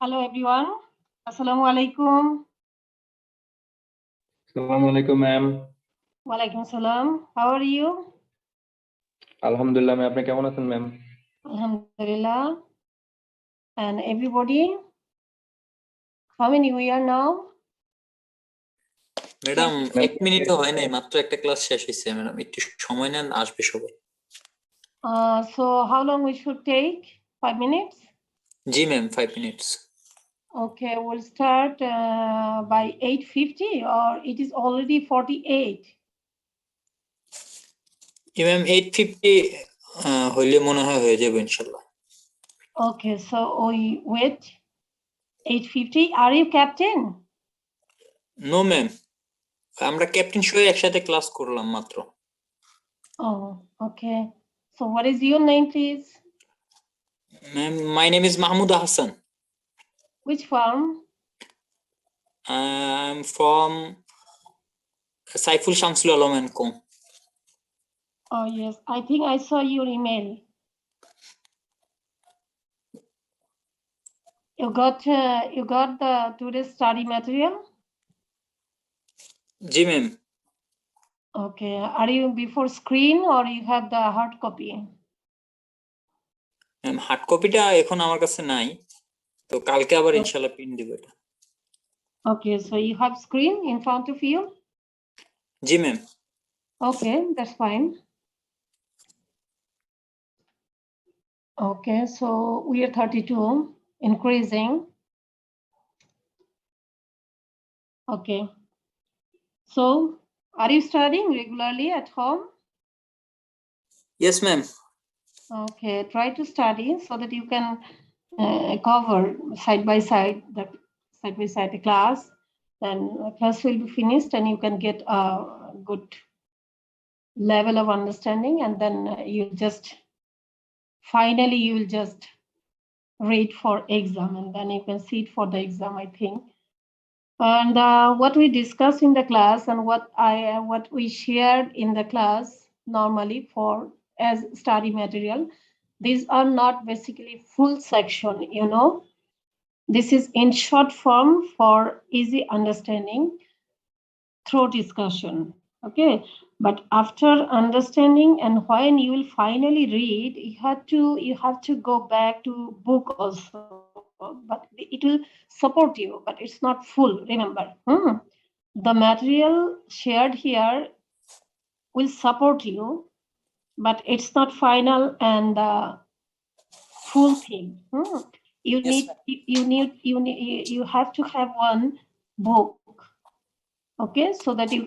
Hello everyone. Assalamu alaikum. Assalamu alaikum, ma'am. Walaikum salam. How are you? Alhamdulillah, ma'am. আপনি কেমন আছেন, ma'am? Alhamdulillah. And everybody, how many we are now? Madam 1 মিনিটও হয় নাই, মাত্র একটা ক্লাস শেষ হয়েছে ম্যাডাম, একটু সময় নেন, আসবে সবাই। So how long we should take? 5 minutes? G ma'am, 5 minutes. Okay, we'll start by 8:50 or it is already 48. Ma'am 8:50 হইলে মনে হয় হয়ে যাবে ইনশাআল্লাহ। Okay, so we wait. 8:50. Are you captain? No ma'am, আমরা ক্যাপ্টেন সহ একসাথে ক্লাস করলাম মাত্র। Oh, okay. So what is your name, please? Ma'am, my name is Mahmud Hasan. Which farm? I'm from Saiful Shamsul Alam and Co. Oh yes, I think I saw your email. You got the today's study material? G ma'am. Okay. Are you before screen or you have the hard copy? Ma'am hard কপিটা এখন আমার কাছে নাই, তো কালকে আবার ইনশাআল্লাহ print দিব এটা। Okay, so you have screen in front of you? G ma'am. Okay, that's fine. Okay, so we are 32, increasing. Okay. So are you studying regularly at home? Yes ma'am. Okay, try to study so that you can cover side by side the class. Then the class will be finished and you can get a good level of understanding, and then finally you will just read for exam, and then you can sit for the exam, I think. And what we discussed in the class and what we shared in the class normally for as study material, these are not basically full section, you know. This is in short form for easy understanding through discussion. Okay, but after understanding and when you will finally read, you have to go back to book also, but it will support you, but it's not full, remember. The material shared here will support you, but it's not final and full thing. You have to have one book, okay, so that you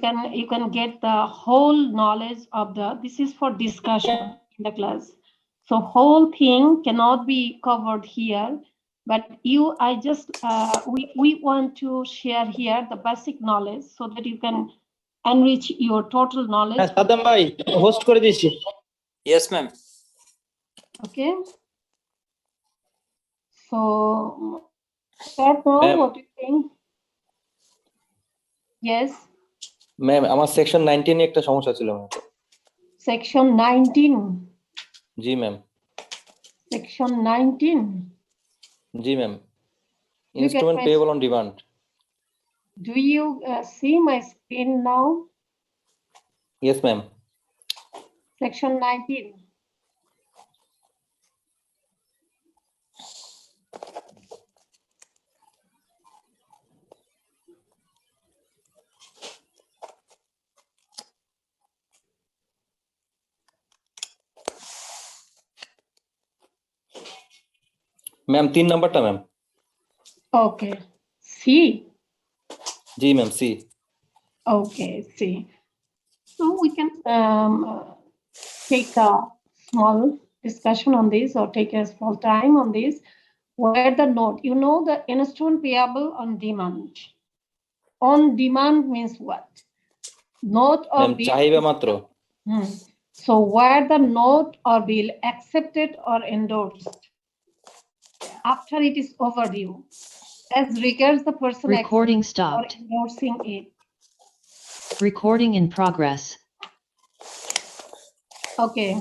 can get the whole knowledge of this is for discussion in the class. So whole thing cannot be covered here, but we want to share here the basic knowledge so that you can enrich your total knowledge. Saddam bhai, host kore diyechi. Yes ma'am. Okay, so start now. What do you think? Yes ma'am, আমার section 19 এ একটা সমস্যা ছিল ma'am. section 19. G ma'am. Section 19. G ma'am. Instrument payable on demand. Do you see my screen now? Yes ma'am. Section 19. Ma'am 3 নাম্বারটা ma'am. Okay, C. জি ma'am, C. Okay, C. So we can take a small discussion on this or take a small time on this. Where the note, you know, the instrument payable on demand. On demand means what? Note or ma'am bill. চাহিদা মাত্র। So where the note or bill accepted or endorsed after it is overdue, as regards the person Recording or stopped. endorsing it. Recording in progress. Okay.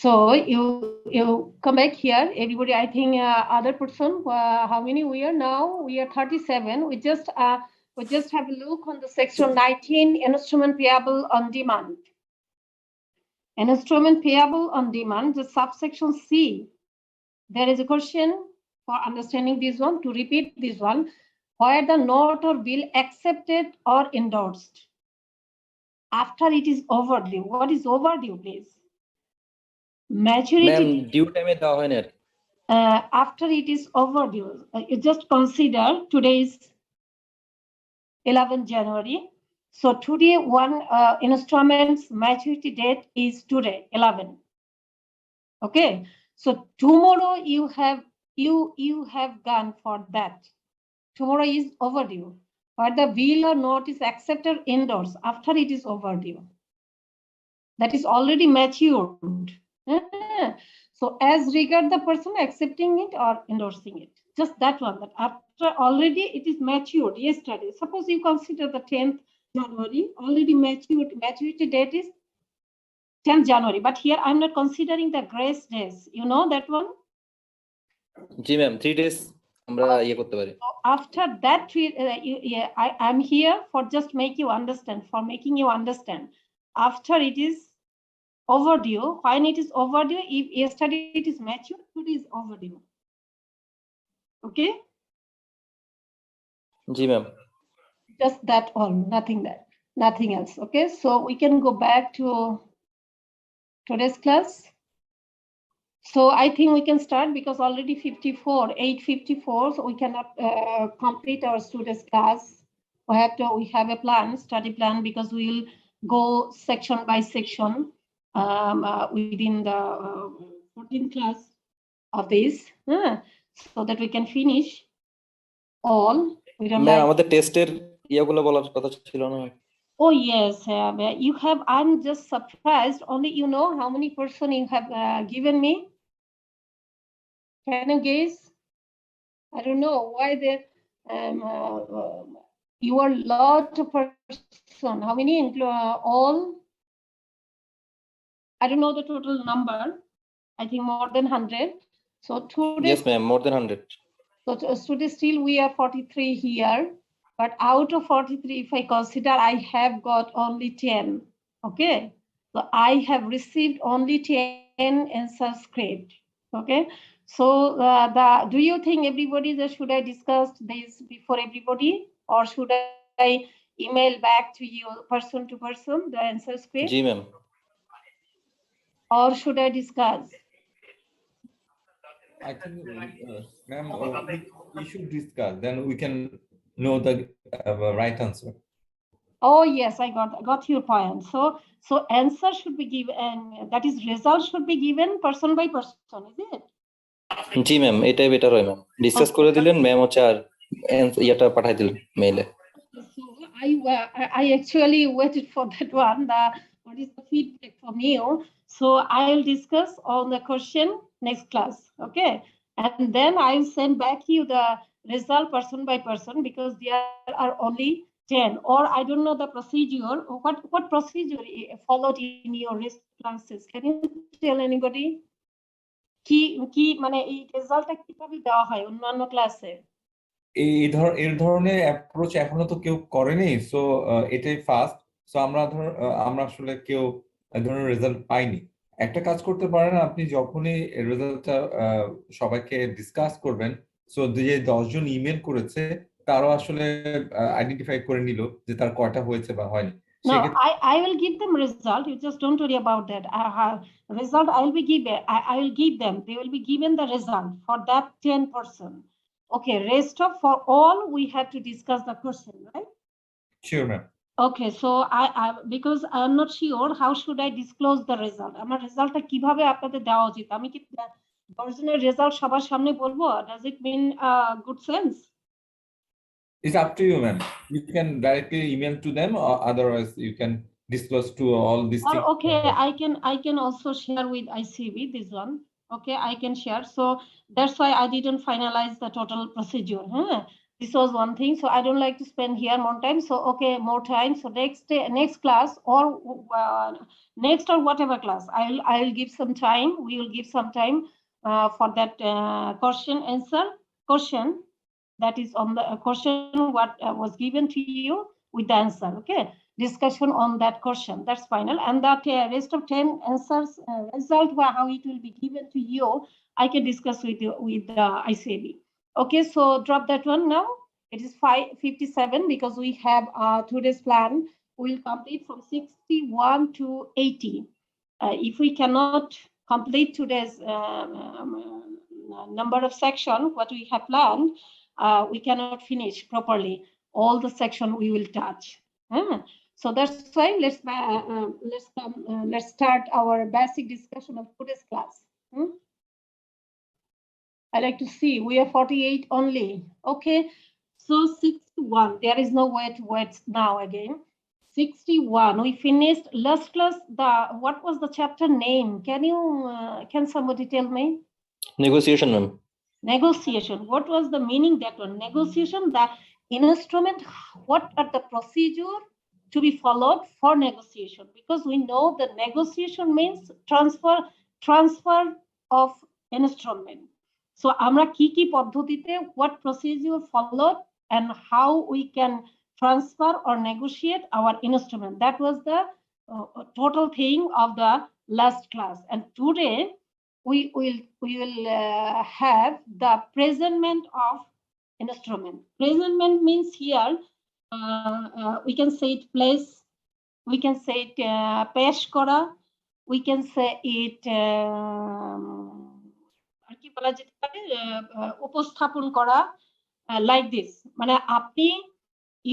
So you come back here, everybody. I think other person. How many we are now? We are 37. We just have a look on the section 19, instrument payable on demand. An instrument payable on demand, the subsection C. There is a question for understanding this one. To repeat this one, where the note or bill accepted or endorsed after it is overdue. What is overdue, please? Maturity. Ma'am, due time এ দেওয়া হয় না আর কি। After it is overdue, you just consider today is 11 January. So today one instrument's maturity date is today 11. Okay, so tomorrow you have gone for that. Tomorrow is overdue. Where the bill or note is accepted endorsed after it is overdue. That is already matured. So as regard the person accepting it or endorsing it, just that one, that after already it is matured yesterday. Suppose you consider the 10th January, already matured, maturity date is 10th January, but here I'm not considering the grace days. You know that one? G ma'am 3 days আমরা ইয়ে করতে পারি। So after that, I'm here for just make you understand, for making you understand. After it is overdue, when it is overdue, if yesterday it is mature, today is overdue. Okay, G ma'am. just that all, nothing else. Okay, so we can go back to today's class. So I think we can start because already 8:54, so we cannot complete our students' class. We have a plan, study plan, because we will go section by section within the 14th class of this, so that we can finish all. We don't ma'am like. আমাদের টেস্টের ইয়েগুলো বলার কথা ছিল না। Oh yes, you have. I'm just surprised. Only you know how many person you have given me. Can you guess? I don't know why there. You are lot of person. How many? All. I don't know the total number. I think more than 100. So today. Yes ma'am, more than 100. So today still we are 43 here. But out of 43, if I consider, I have got only 10. Okay. So I have received only 10 answer script. Okay. So do you think everybody, should I discuss this before everybody, or should I email back to you person to person the answer script? Ji ma'am. Or should I discuss? I think, ma'am, we should discuss. Then we can know the right answer. Oh yes, I got your point. So answer should be given, and that is result should be given person by person, is it? G ma'am, এটাই better হয় ma'am. Discuss করে দিলেন ma'am, হচ্ছে আর ইয়াটা পাঠাই দিলেন মেইলে। So I actually waited for that one. What is the feedback from you? So I'll discuss on the question next class, okay? And then I'll send back you the result person by person, because there are only 10. Or I don't know the procedure. What procedure followed in your risk classes? Can you tell anybody? কি মানে এই রেজাল্টটা কিভাবে দেওয়া হয় অন্যান্য ক্লাসে? এর ধরনের অ্যাপ্রোচ এখনো তো কেউ করেনি, সো এটাই ফার্স্ট। সো আমরা আসলে কেউ এই ধরনের রেজাল্ট পাইনি। একটা কাজ করতে পারেন, আপনি যখনই রেজাল্টটা সবাইকে ডিসকাস করবেন, সো যে 10 জন ইমেল করেছে তারও আসলে আইডেন্টিফাই করে নিল যে তার কয়টা হয়েছে বা হয়নি। No, I will give them result. You just don't worry about that. Result I will be given. I will give them. They will be given the result for that 10%. Okay, rest of for all we have to discuss the question, right? Sure, ma'am. Okay, so I because I am not sure how should I disclose the result. আমার রেজাল্টটা কিভাবে আপনাদের দেওয়া উচিত? আমি কি original result সবার সামনে বলবো? Does it mean good sense? It's up to you, ma'am. You can directly email to them, or otherwise you can disclose to all these things. Okay, I can also share with ICB this one. Okay, I can share. So that's why I didn't finalize the total procedure. This was one thing. So I don't like to spend here more time. So okay, more time. So next day, next class or next or whatever class, I'll give some time. We will give some time for that question that is on the question what was given to you with the answer. Okay, discussion on that question. That's final. And that rest of 10 answers result how it will be given to you, I can discuss with you with the ICAB. Okay, so drop that one now. It is 5:57 because we have today's plan. We'll complete from 61 to 80. If we cannot complete today's number of section, what we have planned, we cannot finish properly all the section we will touch. So that's why let's start our basic discussion of today's class. I like to see we are 48 only. Okay, so 61. There is no way to wait now again. 61. We finished last class. What was the chapter name? Can somebody tell me? Negotiation, ma'am. Negotiation. What was the meaning that one? Negotiation, the instrument, what are the procedure to be followed for negotiation? Because we know the negotiation means transfer of instrument. So আমরা কি পদ্ধতিতে what procedure followed and how we can transfer or negotiate our instrument. That was the total thing of the last class. And today we will have the presentment of instrument. Presentment means here we can say it place, we can say it pesh kora, we can say it কি বলা যেতে পারে উপস্থাপন করা like this. মানে আপনি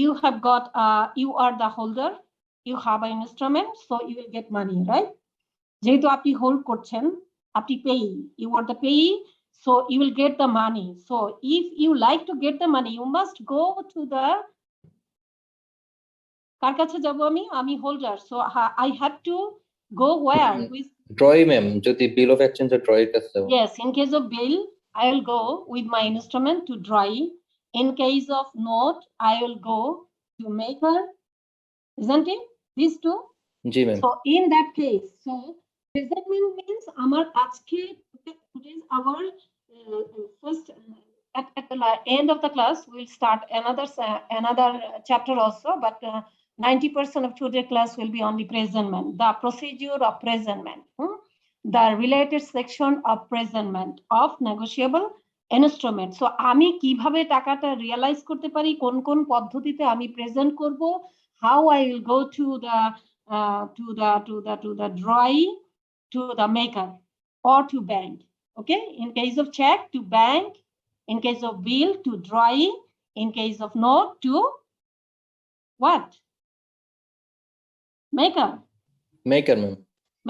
you have got you are the holder, you have an instrument, so you will get money, right? যেহেতু আপনি হোল্ড করছেন, আপনি payee, you are the payee, so you will get the money. So if you like to get the money, you must go to the কার কাছে যাব আমি holder, so I have to go where with Drawee, ma'am. যদি bill of exchange or drawee কাছে যাব। Yes, in case of bill, I will go with my instrument to drawee. In case of note, I will go to maker, isn't it? These two. G ma'am. So in that case, so presentment means our today's our first at the end of the class we'll start another chapter also, but 90% of today's class will be only presentment, the procedure of presentment, the related section of presentment of negotiable instrument. So আমি কিভাবে টাকাটা realise করতে পারি, কোন কোন পদ্ধতিতে আমি present করব, how I will go to the drawee, to the maker or to bank. Okay, in case of check to bank, in case of bill to drawee, in case of note to what? Maker. Maker, ma'am.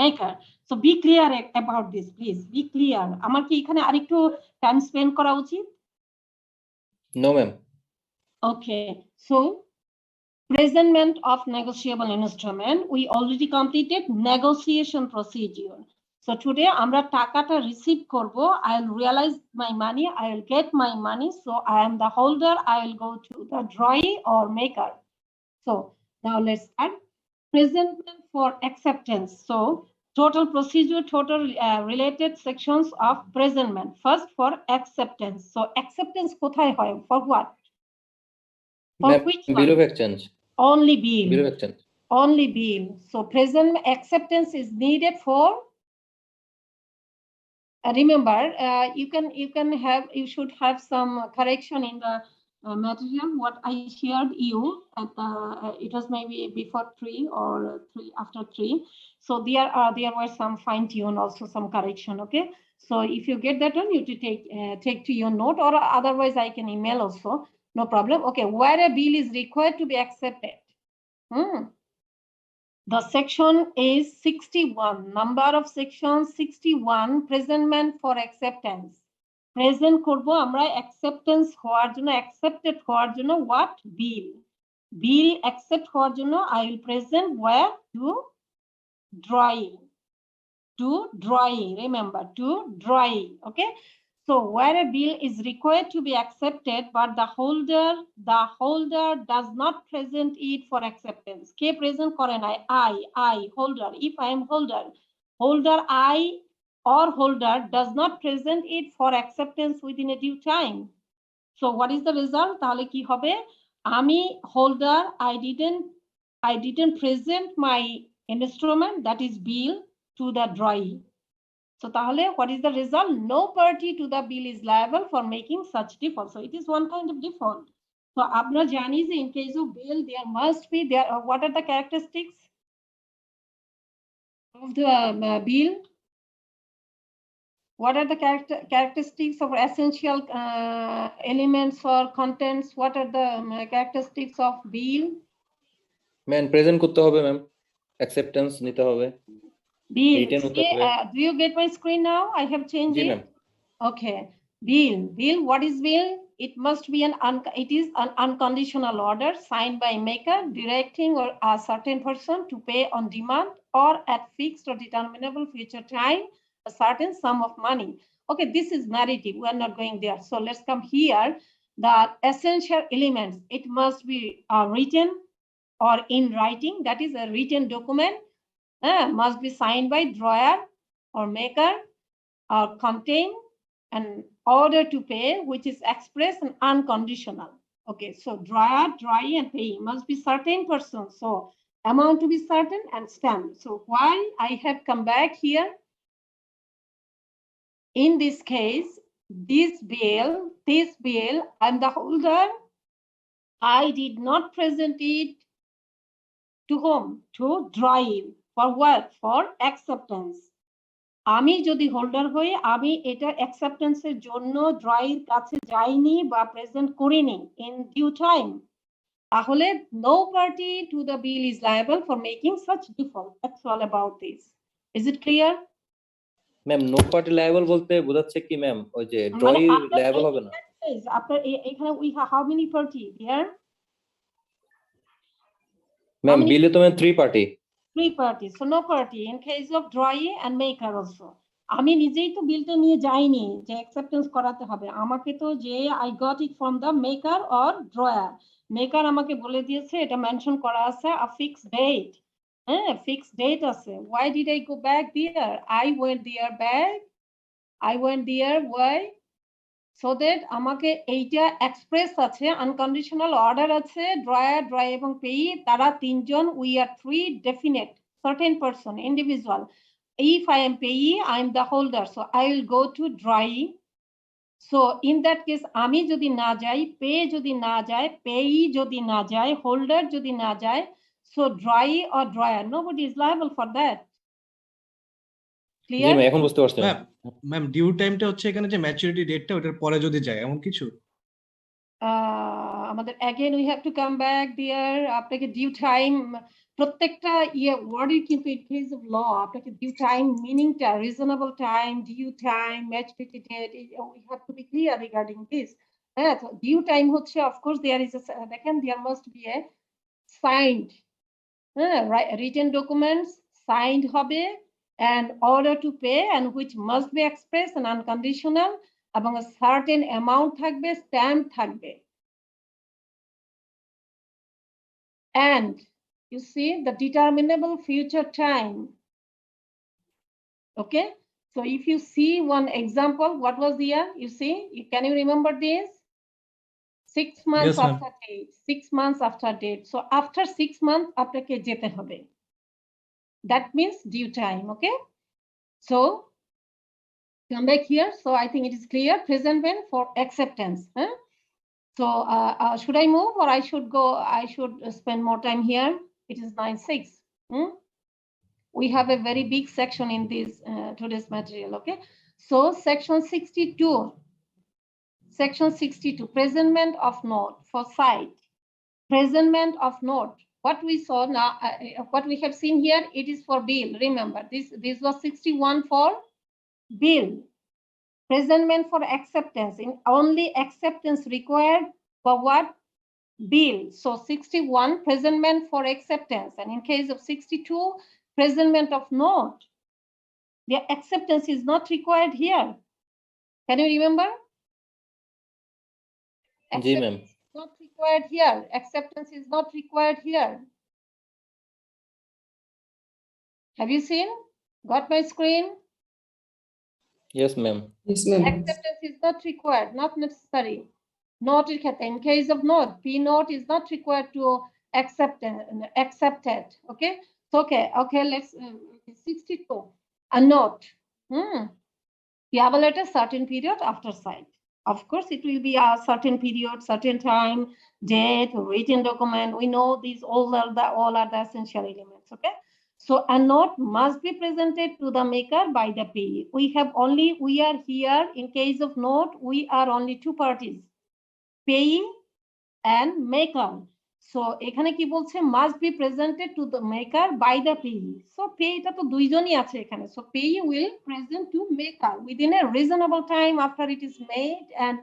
Maker. So be clear about this, please. Be clear. আমার কি এখানে আরেকটু time spend করা উচিত? No, ma'am. Okay, so presentment of negotiable instrument, we already completed negotiation procedure. So today আমরা টাকাটা receive করব, I will realize my money, I will get my money, so I am the holder, I will go to the drawee or maker. So now let's start. Presentment for acceptance. So total procedure, total related sections of presentment. First for acceptance. So acceptance কোথায় হয়? For what? For Ma'am, which bill one? of exchange. Only bill. Bill of exchange. Only bill. So present acceptance is needed for. Remember, you should have some correction in the material what I shared you at it was maybe before 3 or 3 after 3. So there were some fine tune, also some correction. Okay, so if you get that one, you to take to your note, or otherwise I can email also, no problem. Okay, where a bill is required to be accepted. The section is 61, number of sections 61, presentment for acceptance. Present করবো আমরা acceptance হওয়ার জন্য, accepted হওয়ার জন্য what? Bill accept হওয়ার জন্য I will present where? To drawee. Remember, to drawee. Okay, so So where a bill is required to be accepted, but the holder does not present it for acceptance. Ke present kore nai, I, holder. If I am holder, I or holder does not present it for acceptance within a due time. So what is the result? তাহলে কি হবে? আমি holder, I didn't present my instrument, that is bill, to the drawee. So তাহলে what is the result? No party to the bill is liable for making such default. So it is one kind of default. So আপনারা জানি যে in case of bill there must be what are the characteristics of the bill? What are the characteristics of essential elements or contents? What are the characteristics of bill? Ma'am present করতে হবে ma'am, acceptance নিতে হবে, Bill. Written হতে See, হবে। do you get my screen now? I have changed G it. Ma'am. Okay. Bill. What is bill? It must be it is an unconditional order signed by maker directing or a certain person to pay on demand or at fixed or determinable future time a certain sum of money. Okay, this is narrative. We are not going there. So let's come here. The essential elements. It must be written or in writing. That is a written document. Must be signed by drawer or maker or contain an order to pay, which is express and unconditional. Okay, so drawer, drawee, and payee must be certain person. So amount to be certain and stamp. So why I have come back here? In this case, this bill, I'm the holder. I did not present it to whom? To drawee. For what? For acceptance. আমি যদি holder হই, আমি এটা অ্যাকসেপ্টেন্সের জন্য ড্রয়ের কাছে যাইনি বা present করিনি ইন ডিউ টাইম, তাহলে no party to the bill is liable for making such default. That's all about this. Is it clear? Ma'am no party liable বলতে বোঝাচ্ছে কি ম্যাম, ওই যে ড্রয়ি লায়াবল হবে না? আপনার এখানে we how many party here? Ma'am বিলে তো ma'am 3 party. 3 parties, so no party in case of drawee and maker also. আমি নিজেই তো বিলটা নিয়ে যাইনি যে অ্যাকসেপ্টেন্স করাতে হবে, আমাকে তো যে I got it from the maker or drawer. Maker আমাকে বলে দিয়েছে, এটা মেনশন করা আছে a fixed date. হ্যাঁ, fixed date আছে। Why did I go back there? I went there why? So that আমাকে এইটা এক্সপ্রেস আছে, আনকন্ডিশনাল অর্ডার আছে, ড্রয়ার, ড্রয় এবং পেয়ি, তারা তিনজন, we are 3 definite certain person individual. If I am payee, I am the holder, so I will go to drawee. So in that case, আমি যদি না যাই, পে যদি না যায়, পেয়ি যদি না যায়, হোল্ডার যদি না যায়, so drawee or drawer, nobody is liable for that. G Clear? Ma'am, এখন বুঝতে পারছি ম্যাম। ম্যাম ডিউ টাইমটা হচ্ছে এখানে যে ম্যাচুরিটি ডেটটা ওটার পরে যদি যায় এমন কিছু? আমাদের again we have to come back there. আপনাকে ডিউ টাইম প্রত্যেকটা ওয়ার্ডের কিন্তু in case of law আপনাকে ডিউ টাইম মিনিংটা reasonable time, due time, maturity date, we have to be clear regarding this. হ্যাঁ, তো ডিউ টাইম হচ্ছে of course there is a, দেখেন there must be a signed written documents, signed হবে, and order to pay and which must be expressed and unconditional, এবং a certain amount থাকবে, stamp থাকবে, and you see the determinable future time. Okay, so if you see one example, what was the year? You see, can you remember this? 6 months Yes, ma'am. after date, 6 months after date. So after 6 months আপনাকে যেতে হবে, that means due time. Okay, so come back here. So I think it is clear. Present when for acceptance. So should I move or I should go? I should spend more time here. It is 9:06. We have a very big section in this today's material. Okay, so section 62. Section 62, presentment of note for site. Presentment of note. What we saw now, what we have seen here, it is for bill. Remember, this was 61 for bill. Presentment for acceptance. In only acceptance required for what? Bill. So 61, presentment for acceptance. And in case of 62, presentment of note. The acceptance is not required here. Can you remember? G ma'am Acceptance is not required here. Acceptance is not required here. Have you seen? Got my screen? Yes ma'am Yes, ma'am. Acceptance is not required, not necessary. Not in case of note, P note is not required to accept it. Okay. So, okay. Let's 62. A note. Payable at a certain period after sight. Of course, it will be a certain period, certain time, date, written document. We know these all are the essential elements. Okay. So a note must be presented to the maker by the payee. We are here in case of note, we are only two parties, payee and maker. So এখানে কি বলছে must be presented to the maker by the payee. So pay এটা তো দুইজনই আছে এখানে. So payee will present to maker within a reasonable time after it is made and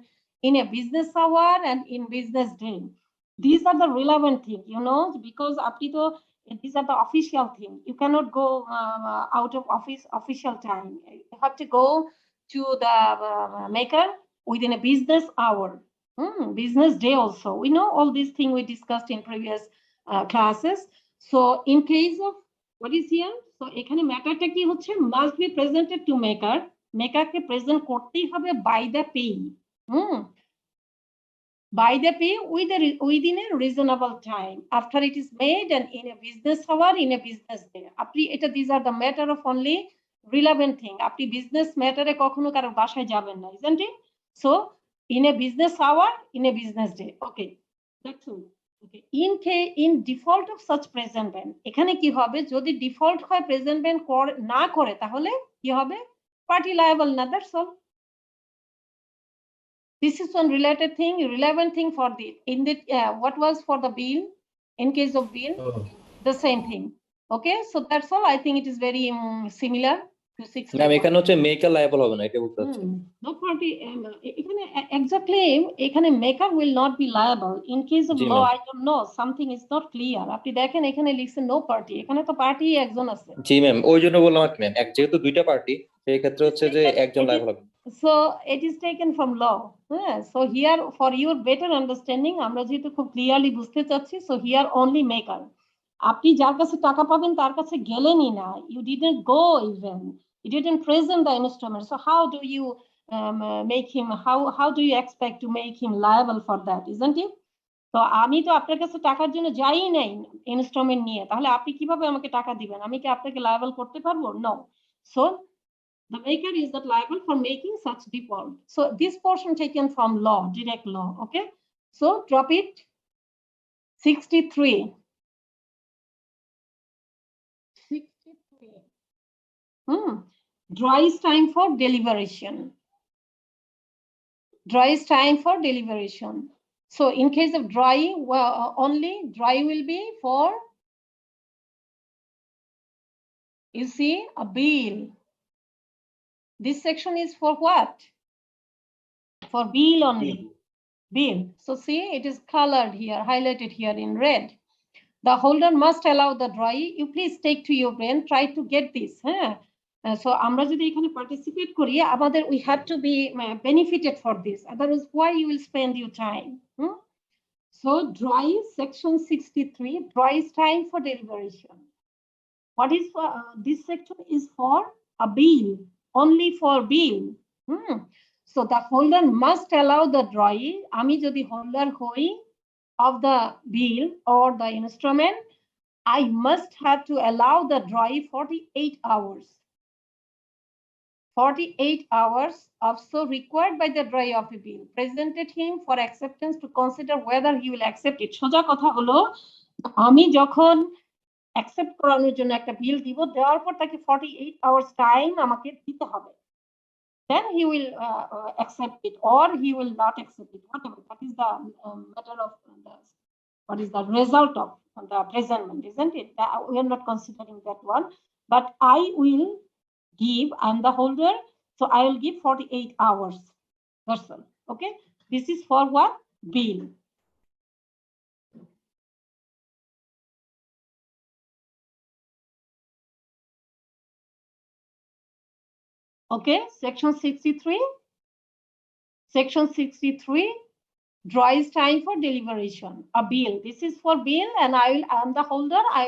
in a business hour and in business day. These are the relevant thing, you know, because আপনি তো these are the official thing. You cannot go out of official time. You have to go to the maker within a business hour. Business day also. We know all these things we discussed in previous classes. So in case of what is here? So এখানে ম্যাটারটা কি হচ্ছে must be presented to maker. মেকারকে present করতেই হবে by the payee. By the payee within a reasonable time after it is made and in a business hour, in a business day. আপনি এটা these are the matter of only relevant thing. আপনি business matter এ কখনো কারো বাসায় যাবেন না, isn't it? So in a business hour, in a business day. Okay, that's all. Okay. In default of such presentment, এখানে কি হবে যদি ডিফল্ট হয় প্রেজেন্টমেন্ট না করে তাহলে কি হবে পার্টি লায়াবল না, that's all. This is one related thing, relevant thing for the in the what was for the bill. In case of bill, the same thing. Okay, so that's all. I think it is very similar to 6. Ma'am এখানে হচ্ছে maker liable হবে না এটা বলতে চাচ্ছি No party. এখানে exactly এখানে maker will not be liable. In case of G law, ma'am I don't know, something is not clear. আপনি দেখেন এখানে লিখছেন no party. এখানে তো পার্টি একজন আছে। জি ম্যাম ওই জন্য বললাম আর কি ম্যাম যেহেতু দুইটা পার্টি সেই ক্ষেত্রে হচ্ছে যে একজন লায়াবল হবে So it is taken from law. So here for your better understanding, আমরা যেহেতু খুব clearly বুঝতে চাচ্ছি, so here only maker. আপনি যার কাছে টাকা পাবেন তার কাছে গেলেনই না, you didn't go even, you didn't present the instrument. So how do you make him? How do you expect to make him liable for that, isn't it? তো আমি তো আপনার কাছে টাকার জন্য যাই নাই ইনস্ট্রুমেন্ট নিয়ে, তাহলে আপনি কিভাবে আমাকে টাকা দিবেন? আমি কি আপনাকে লায়াবল করতে পারবো? No. So the maker is not liable for making such default. So this portion taken from law, direct law. Okay. So drop it. 63. 63. Dries time for deliberation. Dries time for deliberation. So in case of dry, well, only dry will be for, you see, a bill. This section is for what? For bill only. Bill. So see, it is colored here, highlighted here in red. The holder must allow the drawee. You please take to your brain, try to get this. So আমরা যদি এখানে participate করি, আমাদের we have to be benefited for this. Otherwise, why you will spend your time? So drawee section 63, drawee time for deliberation. What is for this section is for a bill, only for bill. So the holder must allow the drawee. আমি যদি holder হই of the bill or the instrument, I must have to allow the drawee 48 hours. 48 hours also required by the drawee of a bill. Presented him for acceptance to consider whether he will accept it. সোজা কথা হলো আমি যখন accept করানোর জন্য একটা বিল দিব, দেওয়ার পর তাকে 48 hours time আমাকে দিতে হবে। Then he will accept it or he will not accept it, whatever. That is the matter of what is the result of the presentment, isn't it? We are not considering that one, but I will give, I'm the holder, so I will give 48 hours. That's all. Okay, this is for what? Bill. Okay, section 63. Section 63, draw is time for deliberation. A bill. This is for bill, and I am the holder. I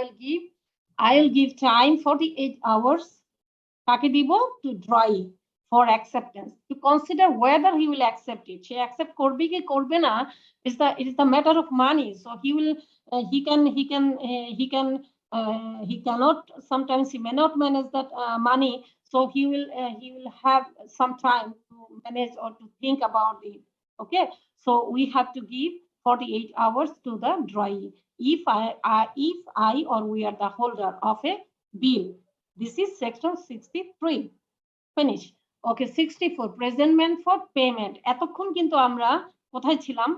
will give time 48 hours. কাকে দিব? To draw for acceptance, to consider whether he will accept it. She accept করবে কি করবে না, it is the matter of money. So he cannot, sometimes he may not manage that money. So he will have some time to manage or to think about it. Okay, so we have to give 48 hours to the drawee if I or we are the holder of a bill. This is section 63. Finish. Okay, 64, presentment for payment. এতক্ষণ কিন্তু আমরা কোথায় ছিলাম?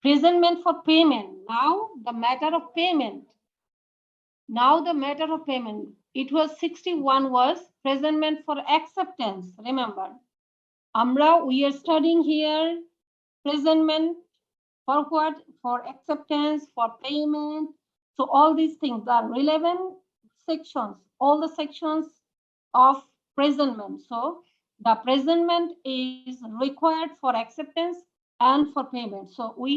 Presentment for payment. Now the matter of payment. It was 61 was presentment for acceptance. Remember, we are studying here presentment for what? For acceptance, for payment. So all these things are relevant sections, all the sections of presentment. So the presentment is required for acceptance and for payment. So we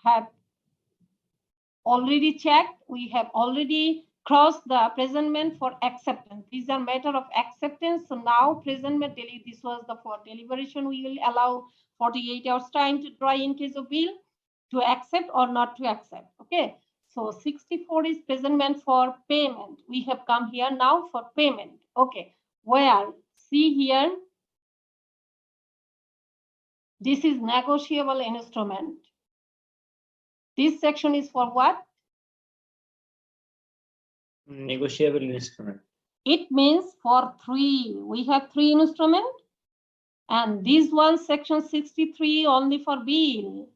have already checked, we have already crossed the presentment for acceptance. These are matter of acceptance. So now presentment, this was the for deliberation. We will allow 48 hours time to draw in case of bill, to accept or not to accept. Okay, so 64 is presentment for payment. We have come here now for payment. Okay, where? See here, this is negotiable instrument. This section is for what? Negotiable instrument. It means for 3. We have 3 instruments, and this one section 63 only for bill,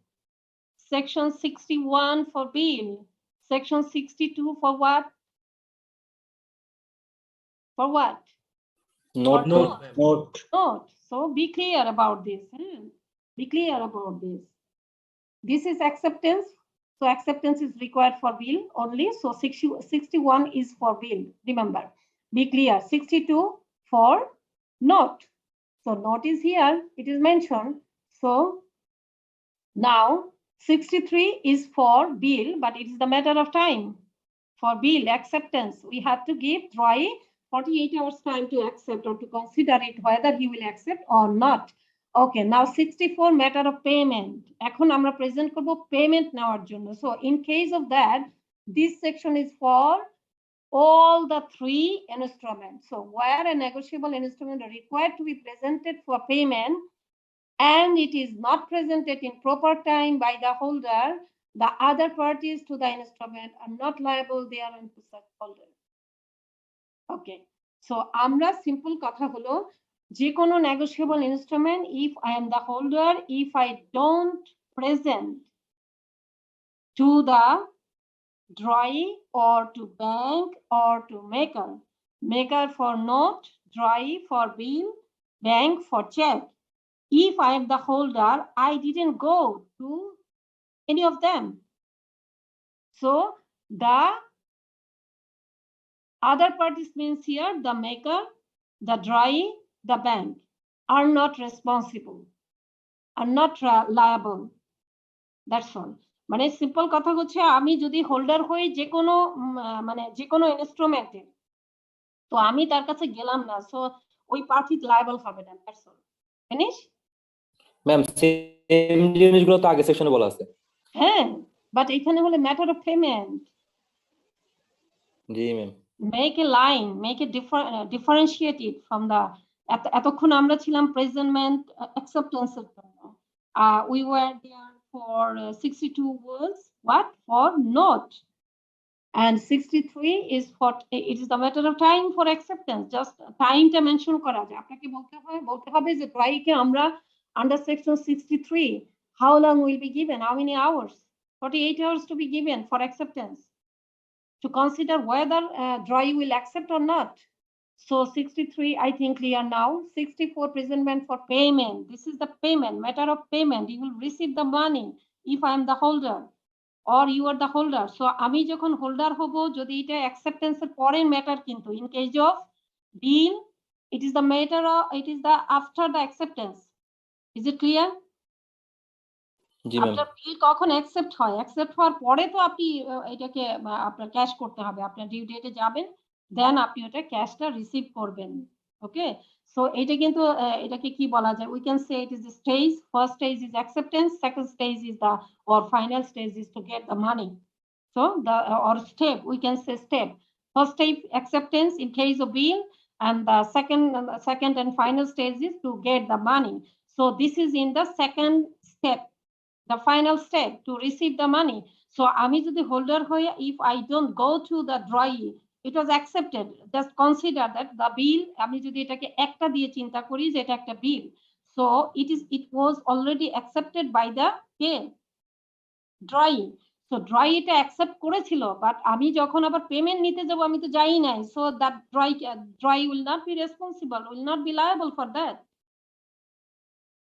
section 61 for bill, section 62 for what? For what? Note. Note. Note. So be clear about this. Be clear about this. This is acceptance. So acceptance is required for bill only. So 61 is for bill. Remember, be clear. 62 for note. So note is here. It is mentioned. So now 63 is for bill, but it is the matter of time. For bill acceptance, we have to give drawee 48 hours time to accept or to consider it whether he will accept or not. Okay, now 64 matter of payment. এখন আমরা present করব payment নেওয়ার জন্য. So in case of that, this section is for all the 3 instruments. So where a negotiable instrument are required to be presented for payment and it is not presented in proper time by the holder, the other parties to the instrument are not liable thereon to such holder. Okay, so আমরা simple কথা হলো, যে কোনো negotiable instrument, if I am the holder, if I don't present to the drawee or to bank or to maker for note, drawee for bill, bank for check. If I am the holder, I didn't go to any of them. So the other parties means here the maker, the drawee, the bank are not responsible, are not liable. That's all. মানে simple কথা হচ্ছে, আমি যদি holder হই যে কোনো মানে যে কোনো ইনস্ট্রুমেন্টের, তো আমি তার কাছে গেলাম না, সো ওই পার্টি লায়াবল হবে না। That's all. Finish ma'am, same জিনিসগুলো তো আগে সেকশনে বলা আছে। হ্যাঁ, বাট এখানে হলো matter of payment. G ma'am. Make a line, make a differentiate it from the এতক্ষণ আমরা ছিলাম প্রেজেন্টমেন্ট অ্যাকসেপ্টেন্সের জন্য। We were there for 62 was what? For note. And 63 is for, it is the matter of time for acceptance. Just time টা mention করা যায়। আপনাকে বলতে হবে যে ড্রয়িকে আমরা under section 63 how long will be given, how many hours? 48 hours to be given for acceptance, to consider whether drawee will accept or not. So 63, I think clear now. 64, presentment for payment. This is the payment, matter of payment. You will receive the money if I am the holder or you are the holder. So আমি যখন holder হব, যদি এটা অ্যাকসেপ্টেন্সের পরের matter, কিন্তু in case of bill, it is the matter of, it is the after the acceptance. Is it clear? G ma'am আপনার বিল কখন accept হয়? অ্যাকসেপ্ট হওয়ার পরে তো আপনি এটাকে আপনার ক্যাশ করতে হবে। আপনার ডিউ ডেটে যাবেন, দেন আপনি ওটা ক্যাশটা রিসিভ করবেন। ওকে? সো এটা কিন্তু এটাকে কি বলা যায়? We can say it is the stage. First stage is acceptance, second stage is the or final stage is to get the money. So the or step, we can say step. First step acceptance in case of bill, and the second and final stage is to get the money. So this is in the second step. The final step to receive the money. So আমি যদি holder হয়ে if I don't go to the drawee, it was accepted. Just consider that the bill, আমি যদি এটাকে একটা দিয়ে চিন্তা করি যে এটা একটা বিল, so it was already accepted by the drawee. So drawee এটা accept করেছিল, but আমি যখন আবার পেমেন্ট নিতে যাব আমি তো যাই নাই, so that drawee will not be responsible, will not be liable for that.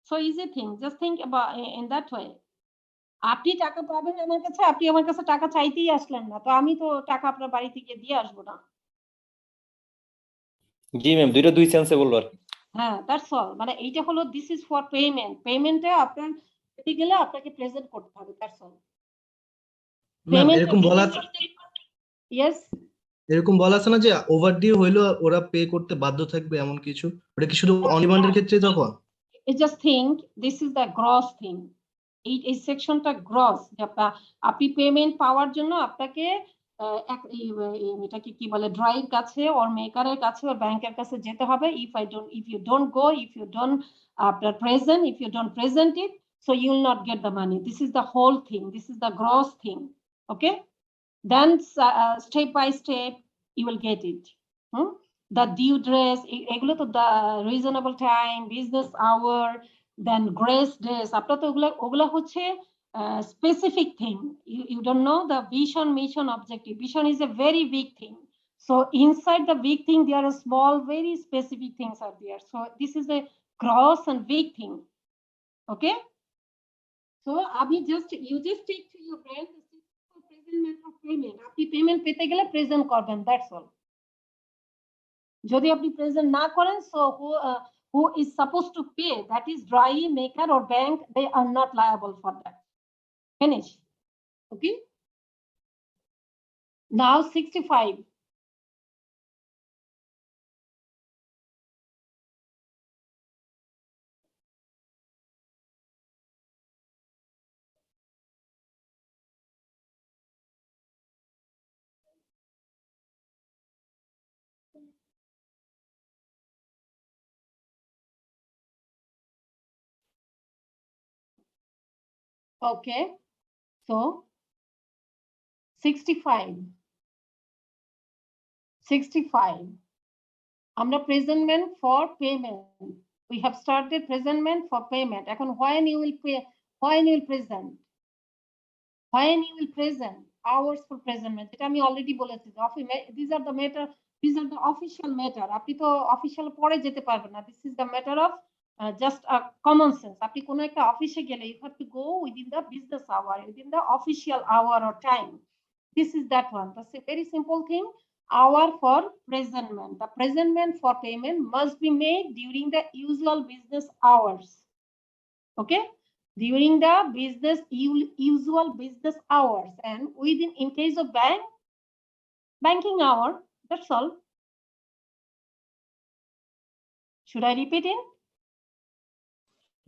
So easy thing, just think about in that way. আপনি টাকা পাবেন আমার কাছে, আপনি আমার কাছে টাকা চাইতেই আসলেন না, তো আমি তো টাকা আপনার বাড়ি থেকে দিয়ে আসবো না। জি ম্যাম দুইটা দুই সেন্সে বললো আর কি হ্যাঁ, দ্যাটস অল। মানে এইটা হলো দিস ইজ ফর পেমেন্ট। পেমেন্টে আপনার পেতে গেলে আপনাকে প্রেজেন্ট করতে হবে, দ্যাটস অল। ম্যাম পেমেন্ট এরকম বলা ইয়েস, এরকম বলা আছে না যে ওভারডিউ হইলো ওরা পে করতে বাধ্য থাকবে এমন কিছু, ওটা কি শুধু অন ডিমান্ডের ক্ষেত্রে তখন? I just think this is the gross thing. এই সেকশনটা গ্রস, যে আপনি পেমেন্ট পাওয়ার জন্য আপনাকে এটাকে কি বলে ড্রয়ের কাছে ওর মেকারের কাছে ওর ব্যাংকের কাছে যেতে হবে। if you don't go, if you don't present it, so you will not get the money. This is the whole thing, this is the gross thing. Okay, then step by step you will get it. The due dress, এগুলো তো the reasonable time, business hour, then grace days, আপনারা তো ওগুলা হচ্ছে specific thing. You don't know the vision, mission, objective. Vision is a very big thing. So inside the big thing there are small very specific things are there. So this is a gross and big thing. Okay, so you just take to your brain the present method of payment. আপনি payment পেতে গেলে present করবেন, that's all. যদি আপনি present না করেন, so who is supposed to pay, that is drawee, maker or bank, they are not liable for that. Finish. Okay, now 65. Okay, so 65 আমরা presentment for payment, we have started presentment for payment. এখন when you will pay, when you will present, hours for presentment, এটা আমি already বলেছি। these are the official matter. আপনি তো official পরে যেতে পারবেন না, this is the matter of just a common sense. আপনি কোনো একটা অফিসে গেলে you have to go within the business hour, within the official hour or time. This is that one. That's a very simple thing. Hour for presentment. The presentment for payment must be made during the usual business hours. Okay, during the usual business hours, and in case of banking hour, that's all. Should I repeat it?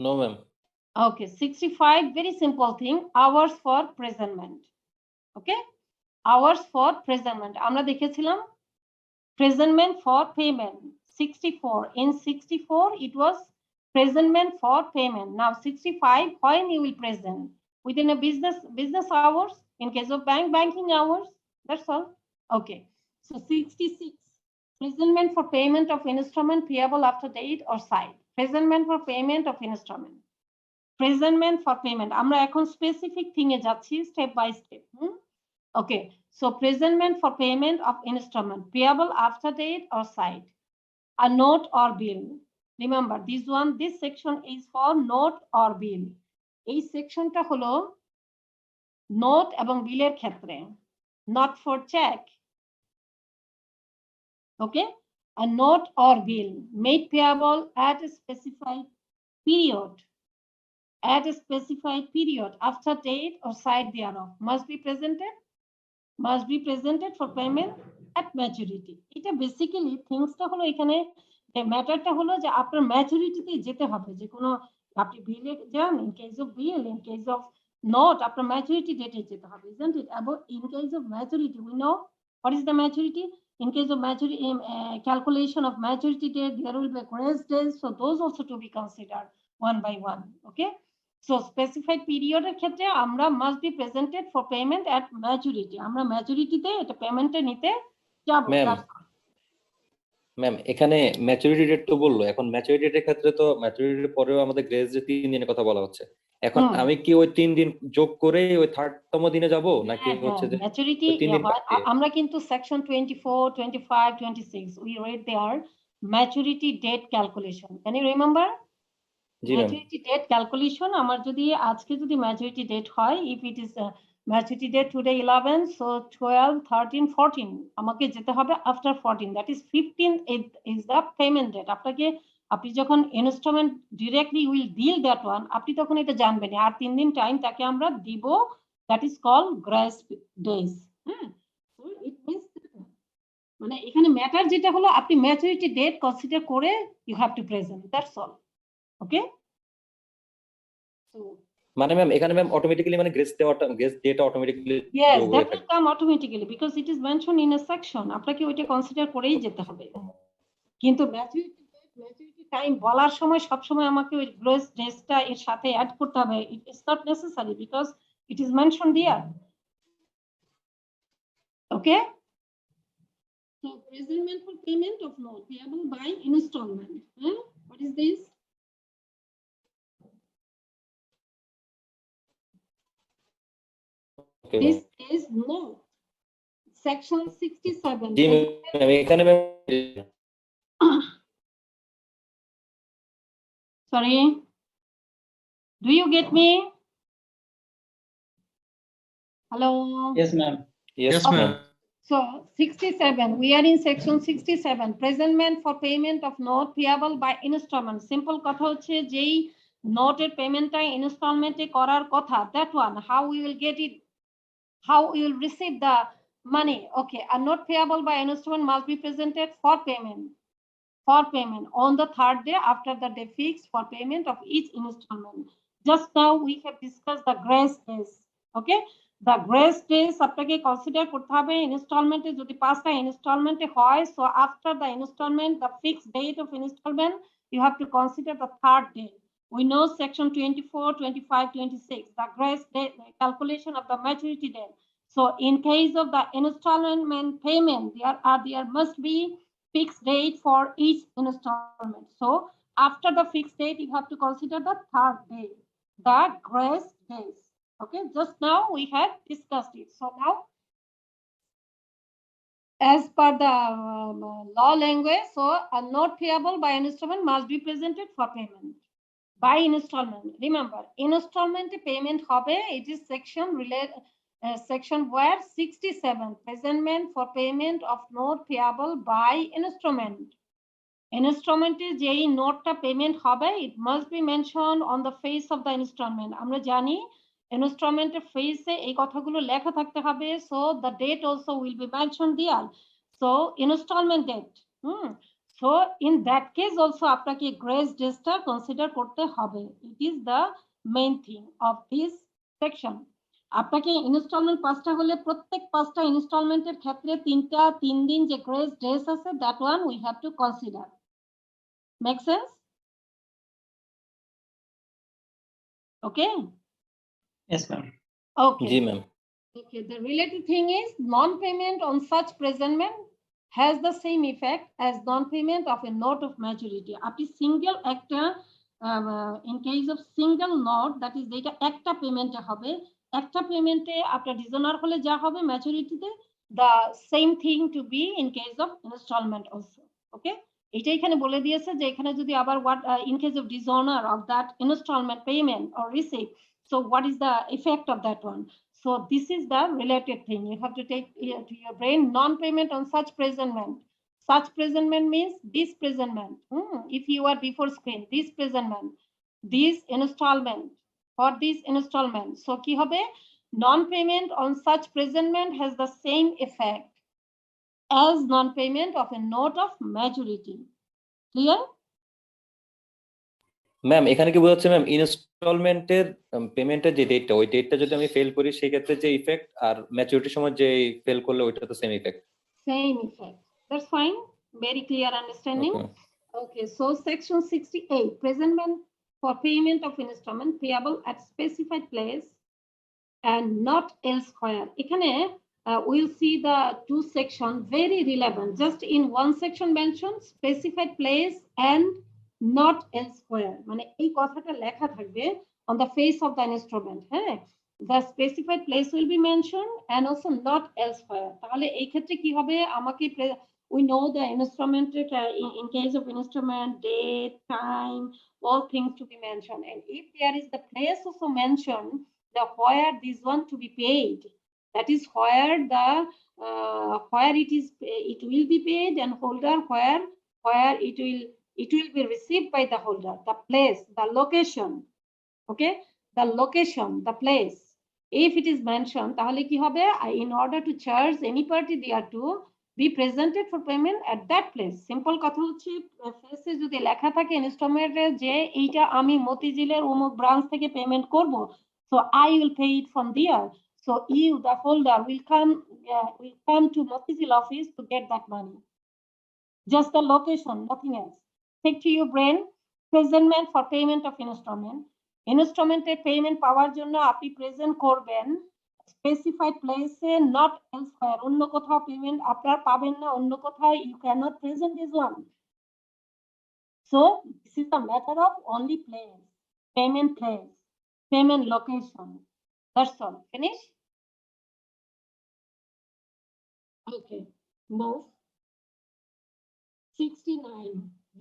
No ma'am Okay, 65, very simple thing, hours for presentment. Okay, hours for presentment আমরা দেখেছিলাম presentment for payment 64. In 64 it was presentment for payment. Now 65, when you will present within a business hours, in case of banking hours, that's all. Okay, so 66, presentment for payment of instrument payable after date or side. Presentment for payment of instrument, presentment for payment, আমরা এখন specific thing এ যাচ্ছি step by step. Okay, so presentment for payment of instrument payable after date or side, a note or bill. Remember this section is for note or bill. এই সেকশনটা হলো note এবং বিলের ক্ষেত্রে, not for check. Okay, a note or bill made payable at a specified period at a specified period after date or side thereof must be presented for payment at maturity. এটা basically থিংসটা হলো এখানে ম্যাটারটা হলো যে আপনার ম্যাচুরিটিতে যেতে হবে, যে কোনো আপনি বিলে যান, in case of bill, in case of not, আপনার ম্যাচুরিটি ডেটে যেতে হবে, isn't it? About in case of maturity, we know what is the maturity. In case of maturity, calculation of maturity date, there will be grace days, so those also to be considered one by one. Okay, so specified period এর ক্ষেত্রে আমরা must be presented for payment at maturity. আমরা ম্যাচুরিটিতে এটা পেমেন্টে নিতে যাব। Ma'am ma'am এখানে maturity date তো বললো, এখন ম্যাচুরিটি ডেটের ক্ষেত্রে তো ম্যাচুরিটির পরেও আমাদের গ্রেস যে 3 দিনের কথা বলা হচ্ছে, এখন আমি কি ওই 3 দিন যোগ করে ওই 3rd-তম দিনে যাব নাকি হচ্ছে যে ম্যাচুরিটি ওই 3 দিন বাদে? আমরা কিন্তু section 24, 25, 26 we read there maturity date calculation. Can you remember? G ma'am. Maturity date calculation, আমার যদি আজকে যদি maturity date হয়, if it is maturity date today 11, so 12, 13, 14 আমাকে যেতে হবে after 14, that is 15 is the payment date. আপনি যখন instalment directly will deal that one, আপনি তখন এটা জানবেন আর 3 দিন টাইম তাকে আমরা দিব, that is call grace days. হ্যাঁ, ইট মিন্স মানে এখানে ম্যাটার যেটা হলো আপনি ম্যাচুরিটি ডেট কনসিডার করে you have to present, that's all. Okay, so মানে ম্যাম এখানে ম্যাম অটোমেটিক্যালি মানে গ্রেস ডেটা automatically yes, that will come automatically because it is mentioned in a section. আপনাকে ওইটা কনসিডার করেই যেতে হবে, কিন্তু ম্যাচুরিটি টাইম বলার সময় সব সময় আমাকে ওই গ্রেস ডেজটা এর সাথে অ্যাড করতে হবে, it is not necessary because it is mention there. Okay, so presentment for payment of note payable by installment. What is this? This is note section 67. জি ম্যাম এখানে ma'am Sorry, do you get me? Hello? Yes, ma'am. Yes Yes, ma'am. ma'am. So 67, we are in section 67, presentment for payment of note payable by installment. Simple কথা হচ্ছে যেই নোটের পেমেন্টটা ইনস্টলমেন্টে করার কথা, that one, how we will get it, how we will receive the money. Okay, a note payable by installment must be presented for payment on the 3rd day after the day fixed for payment of each installment. Just now we have discussed the grace days. Okay, the grace days আপনাকে consider করতে হবে ইনস্টলমেন্টে যদি 5টা ইনস্টলমেন্টে হয়, so after the installment, the fixed date of installment, you have to consider the 3rd day. We know section 24, 25, 26, the grace date, the calculation of the maturity date. So in case of the installment payment, there must be fixed date for each installment. So after the fixed date, you have to consider the 3rd day, the grace days. Okay, just now we had discussed it. So now, as per the law language, so a note payable by installment must be presented for payment by installment. Remember, installment payment hobe, it is section related. Section where 67, presentment for payment of note payable by instrument. Instrumenটে যেই নোটটা payment হবে, it must be mentioned on the face of the instrument. আমরা জানি ইনস্টলমেন্টের ফেসে এই কথাগুলো লেখা থাকতে হবে, so the date also will be mentioned there. So installment date. So in that case also আপনাকে grace daysটা কনসিডার করতে হবে. It is the main thing of this section. আপনাকে ইনস্টলমেন্ট 5টা হলে প্রত্যেক 5টা ইনস্টলমেন্টের ক্ষেত্রে 3 দিন যে গ্রেস ডেজ আছে, that one we have to consider. Make sense? Okay? Yes, ma'am. Okay. G ma'am. Okay, the related thing is non-payment on such presentment has the same effect as non-payment of a note of maturity. আপনি single একটা in case of single note, that is যেটা একটা পেমেন্টে হবে, একটা পেমেন্টে আপনার dishonour হলে যা হবে ম্যাচুরিটিতে, the same thing to be in case of installment also. Okay, এটা এখানে বলে দিয়েছে যে এখানে যদি আবার what in case of dishonor of that installment payment or receipt, so what is the effect of that one? So this is the related thing you have to take to your brain. Non-payment on such presentment. Such presentment means this presentment. If you are before screen, this presentment, this installment, for this installment. So কি হবে? Non-payment on such presentment has the same effect as non-payment of a note of maturity. Clear? Ma'am এখানে কি বোঝাচ্ছে ma'am ইনস্টলমেন্টের পেমেন্টের যে ডেটটা ওই ডেটটা যদি আমি ফেল করি সেই ক্ষেত্রে যে ইফেক্ট আর ম্যাচুরিটির সময় যে ফেল করলে ওইটা তো same effect Same effect. That's fine. Very clear understanding. Okay, so section 68, presentment for payment of installment payable at specified place and not elsewhere. এখানে we'll see the two sections very relevant. Just in one section mentioned specified place and not elsewhere. মানে এই কথাটা লেখা থাকবে on the face of the instrument. হ্যাঁ, the specified place will be mentioned and also not elsewhere. তাহলে এই ক্ষেত্রে কি হবে? আমাকে we know the instrument in case of instrument date, time, all things to be mentioned, and if there is the place also mentioned, the where this one to be paid, that is where the where it will be paid, and holder where it will be received by the holder, the place, the location. Okay, the location, the place, if it is mentioned, তাহলে কি হবে? In order to charge any party there to be presented for payment at that place. Simple কথা হচ্ছে ফেসে যদি লেখা থাকে ইনস্টলমেন্টে যে এইটা আমি মতিঝিলের অমুক ব্রাঞ্চ থেকে পেমেন্ট করব, so I will pay it from there. So you, the holder, will come to Motizil office to get that money. Just the location, nothing else. Take to your brain. Presentment for payment of instrument. ইনস্টলমেন্টের payment পাওয়ার জন্য আপনি present করবেন specified প্লেসে, not elsewhere. অন্য কোথাও payment আপনারা পাবেন না, অন্য কোথাও you can not present this one. So this is the matter of only place, payment place, payment location. That's all. Finish? Okay, move. 69,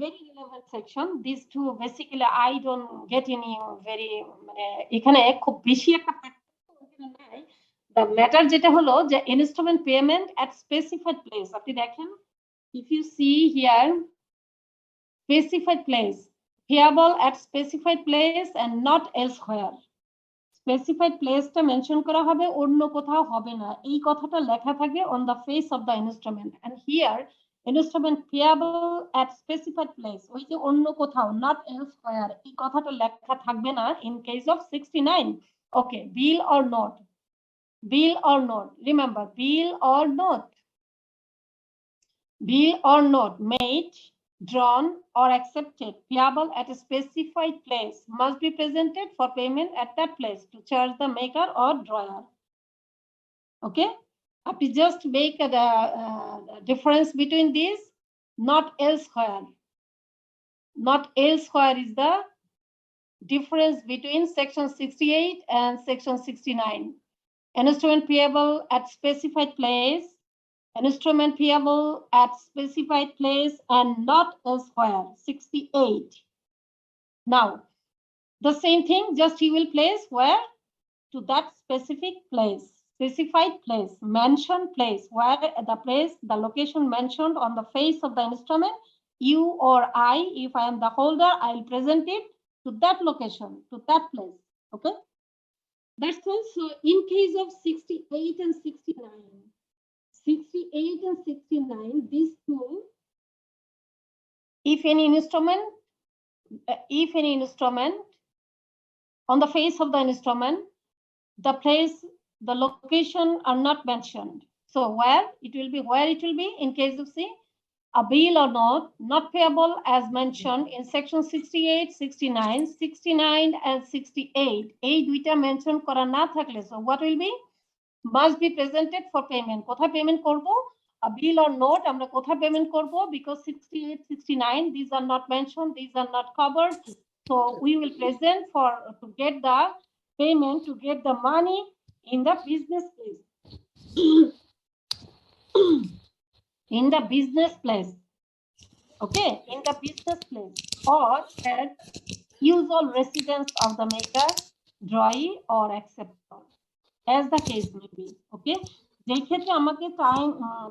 very relevant section. These two basically I don't get any very এখানে খুব বেশি একটা নাই। The matter যেটা হলো যে instrument payment at specified place, আপনি দেখেন if you see here specified place, payable at specified place and not elsewhere. Specified place টা মেনশন করা হবে, অন্য কোথাও হবে না, এই কথাটা লেখা থাকবে on the face of the instrument. And here instrument payable at specified place, ওই যে অন্য কোথাও, not elsewhere, এই কথাটা লেখা থাকবে না in case of 69. Okay, bill or not, bill or not, remember bill or not, bill or not made, drawn or accepted payable at a specified place must be presented for payment at that place to charge the maker or drawer. Okay, আপনি just make a difference between these, not elsewhere. Not elsewhere is the difference between section 68 and section 69. Instrument payable at specified place, instrument payable at specified place and not elsewhere, 68. Now, the same thing, just he will place where? To that specific place, specified place, mentioned place, where the place, the location mentioned on the face of the instrument, you or I, if I am the holder, I will present it to that location, to that place. Okay, that's all. So in case of 68 and 69, 68 and 69, these two, if any instrument on the face of the instrument, the place, the location are not mentioned. So where it will be in case of C, a bill or not payable as mentioned in section 68, 69, 69 and 68. এই দুইটা mention করা না থাকলে, so what will be? Must be presented for payment. কোথায় payment করব? A bill or note আমরা কোথায় payment করব? Because 68, 69, these are not mentioned, these are not covered. So we will present to get the payment, to get the money in the business place. In the business place. Okay, in the business place or at usual residence of the maker, drawee or acceptor, as the case may be. Okay, যেই ক্ষেত্রে আমাকে time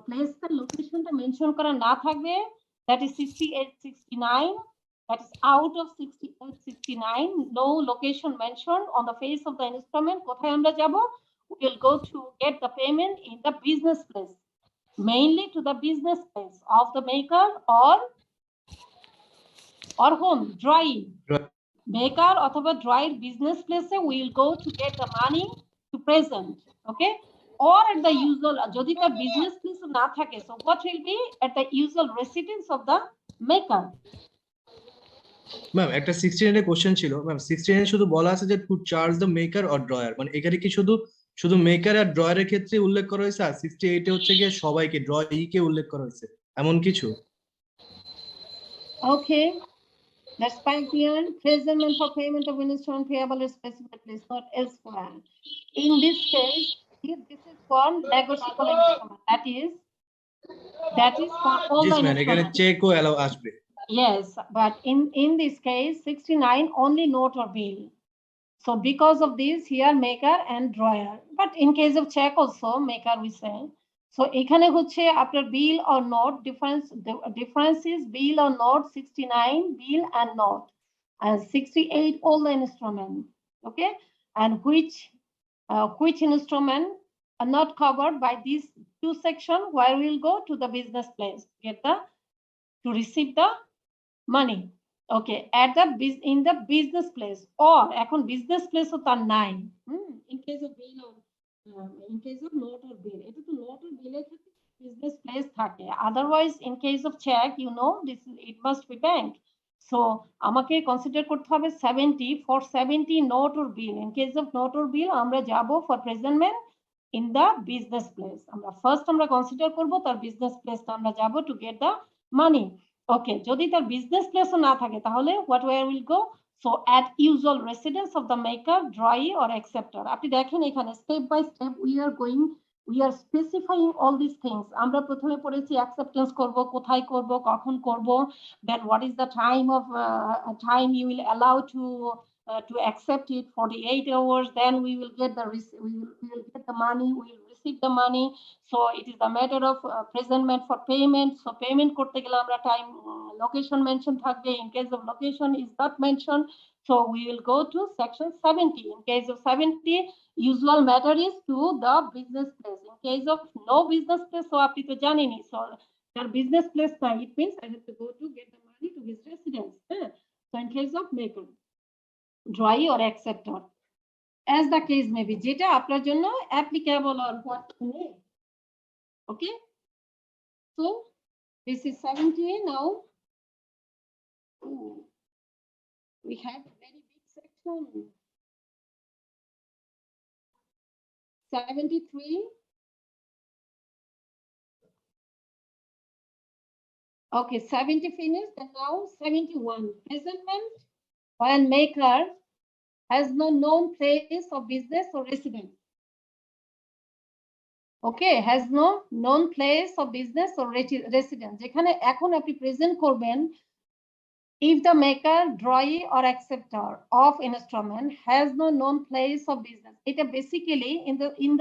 place এর লোকেশনটা mention করা না থাকবে, that is 68, 69, that is out of 6869, no location mentioned on the face of the instrument. কোথায় আমরা যাব? We will go to get the payment in the business place, mainly to the business place of the maker or whom? Dry. Maker অথবা dry business place we will go to get the money to present. Okay, or at the usual, যদি তার business place না থাকে, so what will be at the usual residence of the maker. Ma'am একটা 69 এর question ছিল ma'am, 69 শুধু বলা আছে যে to charge the maker or drawer, মানে এখানে কি শুধু মেকার আর ড্রয়ারের ক্ষেত্রে উল্লেখ করা হয়েছে, আর 68 এ হচ্ছে গিয়ে সবাইকে ড্রয়ি কে উল্লেখ করা হয়েছে এমন কিছু? Okay, that's fine here. Presentment for payment of instrument payable is specified place, not elsewhere. In this case, this is for negotiable instrument. That is for all জিস the ma'am, এখানে instruments. চেকও এলাও আসবে। Yes, but in this case, 69 only note or bill. So because of this, here maker and drawer. But in case of check also, maker we say. So এখানে হচ্ছে after bill or note, the difference is bill or note, 69 bill and note, and 68 all the instrument. Okay, and which instrument are not covered by these two section, where we'll go to the business place, to receive the money. Okay, at the in the business place, or এখন business place ও তার নাই, in case of bill or in case of note or bill, এটা তো note or bill এর ক্ষেত্রে business place থাকে, otherwise in case of check, you know, it must be bank. So আমাকে consider করতে হবে 70 for 70 note or bill. In case of note or bill আমরা যাব for presentment in the business place. আমরা first আমরা consider করব তার business place, আমরা যাব to get the money. Okay, যদি তার business place না থাকে তাহলে what where will go? So at usual residence of the maker, drawee or acceptor. আপনি দেখেন এখানে step by step we are specifying all these things. আমরা প্রথমে পড়েছি acceptance করব, কোথায় করব, কখন করব, then what is the time you will allow to accept it, 48 hours, then we will get the money, we will receive the money. So it is a matter of presentment for payment. So payment করতে গেলে আমরা time location mention থাকবে. In case of location is not mentioned, so we will go to section 70. In case of 70, usual matter is to the business place. In case of no business place, so আপনি তো জানেনই, so their business place না, it means I have to go to get the money to his residence. So in case of maker, drawee or acceptor, as the case may be, যেটা আপনার জন্য applicable or what you need. Okay, so this is 70 now. Ooh, we have a very big section. 73. Okay, 70 finished, and now 71. Presentment when maker has no known place of business or residence. Okay, has no known place of business or residence. যেখানে এখন আপনি present করবেন, if the maker, drawee or acceptor of instrument has no known place of business. এটা basically in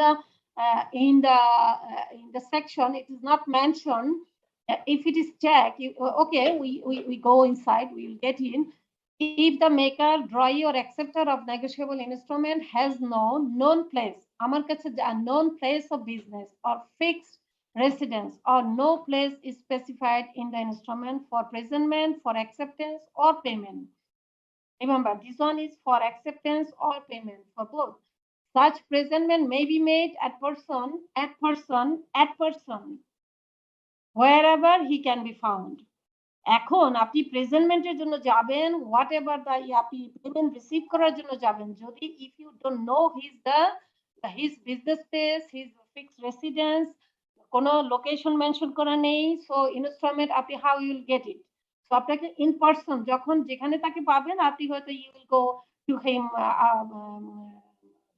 the section it is not mentioned. If it is checked, okay, we go inside, we will get in. If the maker, drawee or acceptor of negotiable instrument has no known place, আমার কাছে known place of business or fixed residence or no place is specified in the instrument for presentment, for acceptance or payment. Remember, this one is for acceptance or payment, for both. Such presentment may be made at person wherever he can be found. এখন আপনি প্রেজেন্টমেন্টের জন্য যাবেন, whatever আপনি payment receive করার জন্য যাবেন, যদি if you don't know his business place, his fixed residence, কোনো লোকেশন মেনশন করা নেই, সো ইনস্টলমেন্ট আপনি how you will get it? So আপনাকে ইন পারসন যখন যেখানে তাকে পাবেন, আপনি হয়তো you will go to him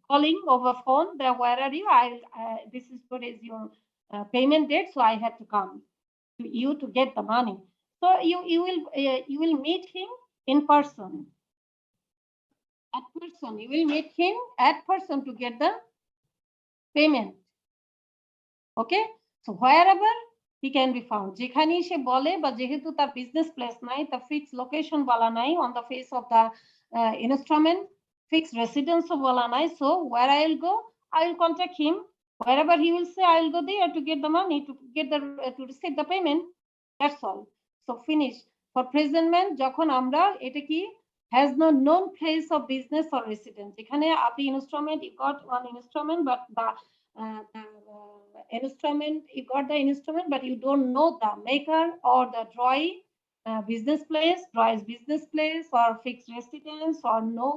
calling over phone, that where are you? This is what is your payment date, so I have to come to you to get the money. So you will meet him in person. At person, you will meet him at person to get the payment. Okay, so wherever he can be found. যেখানেই সে বলে বা যেহেতু তার business place নাই, তার fix location বলা নাই on the face of the instrument, fixed residence বলা নাই, so where I will go, I will contact him. Wherever he will say, I will go there to get the money, to get the to receive the payment. That's all. So finish. For presentment, যখন আমরা এটা কি has no known place of business or residence. এখানে আপনি instrument, you got one instrument, but the instrument, you got the instrument, but you don't know the maker or the drawing business place, drawing's business place or fixed residence, or no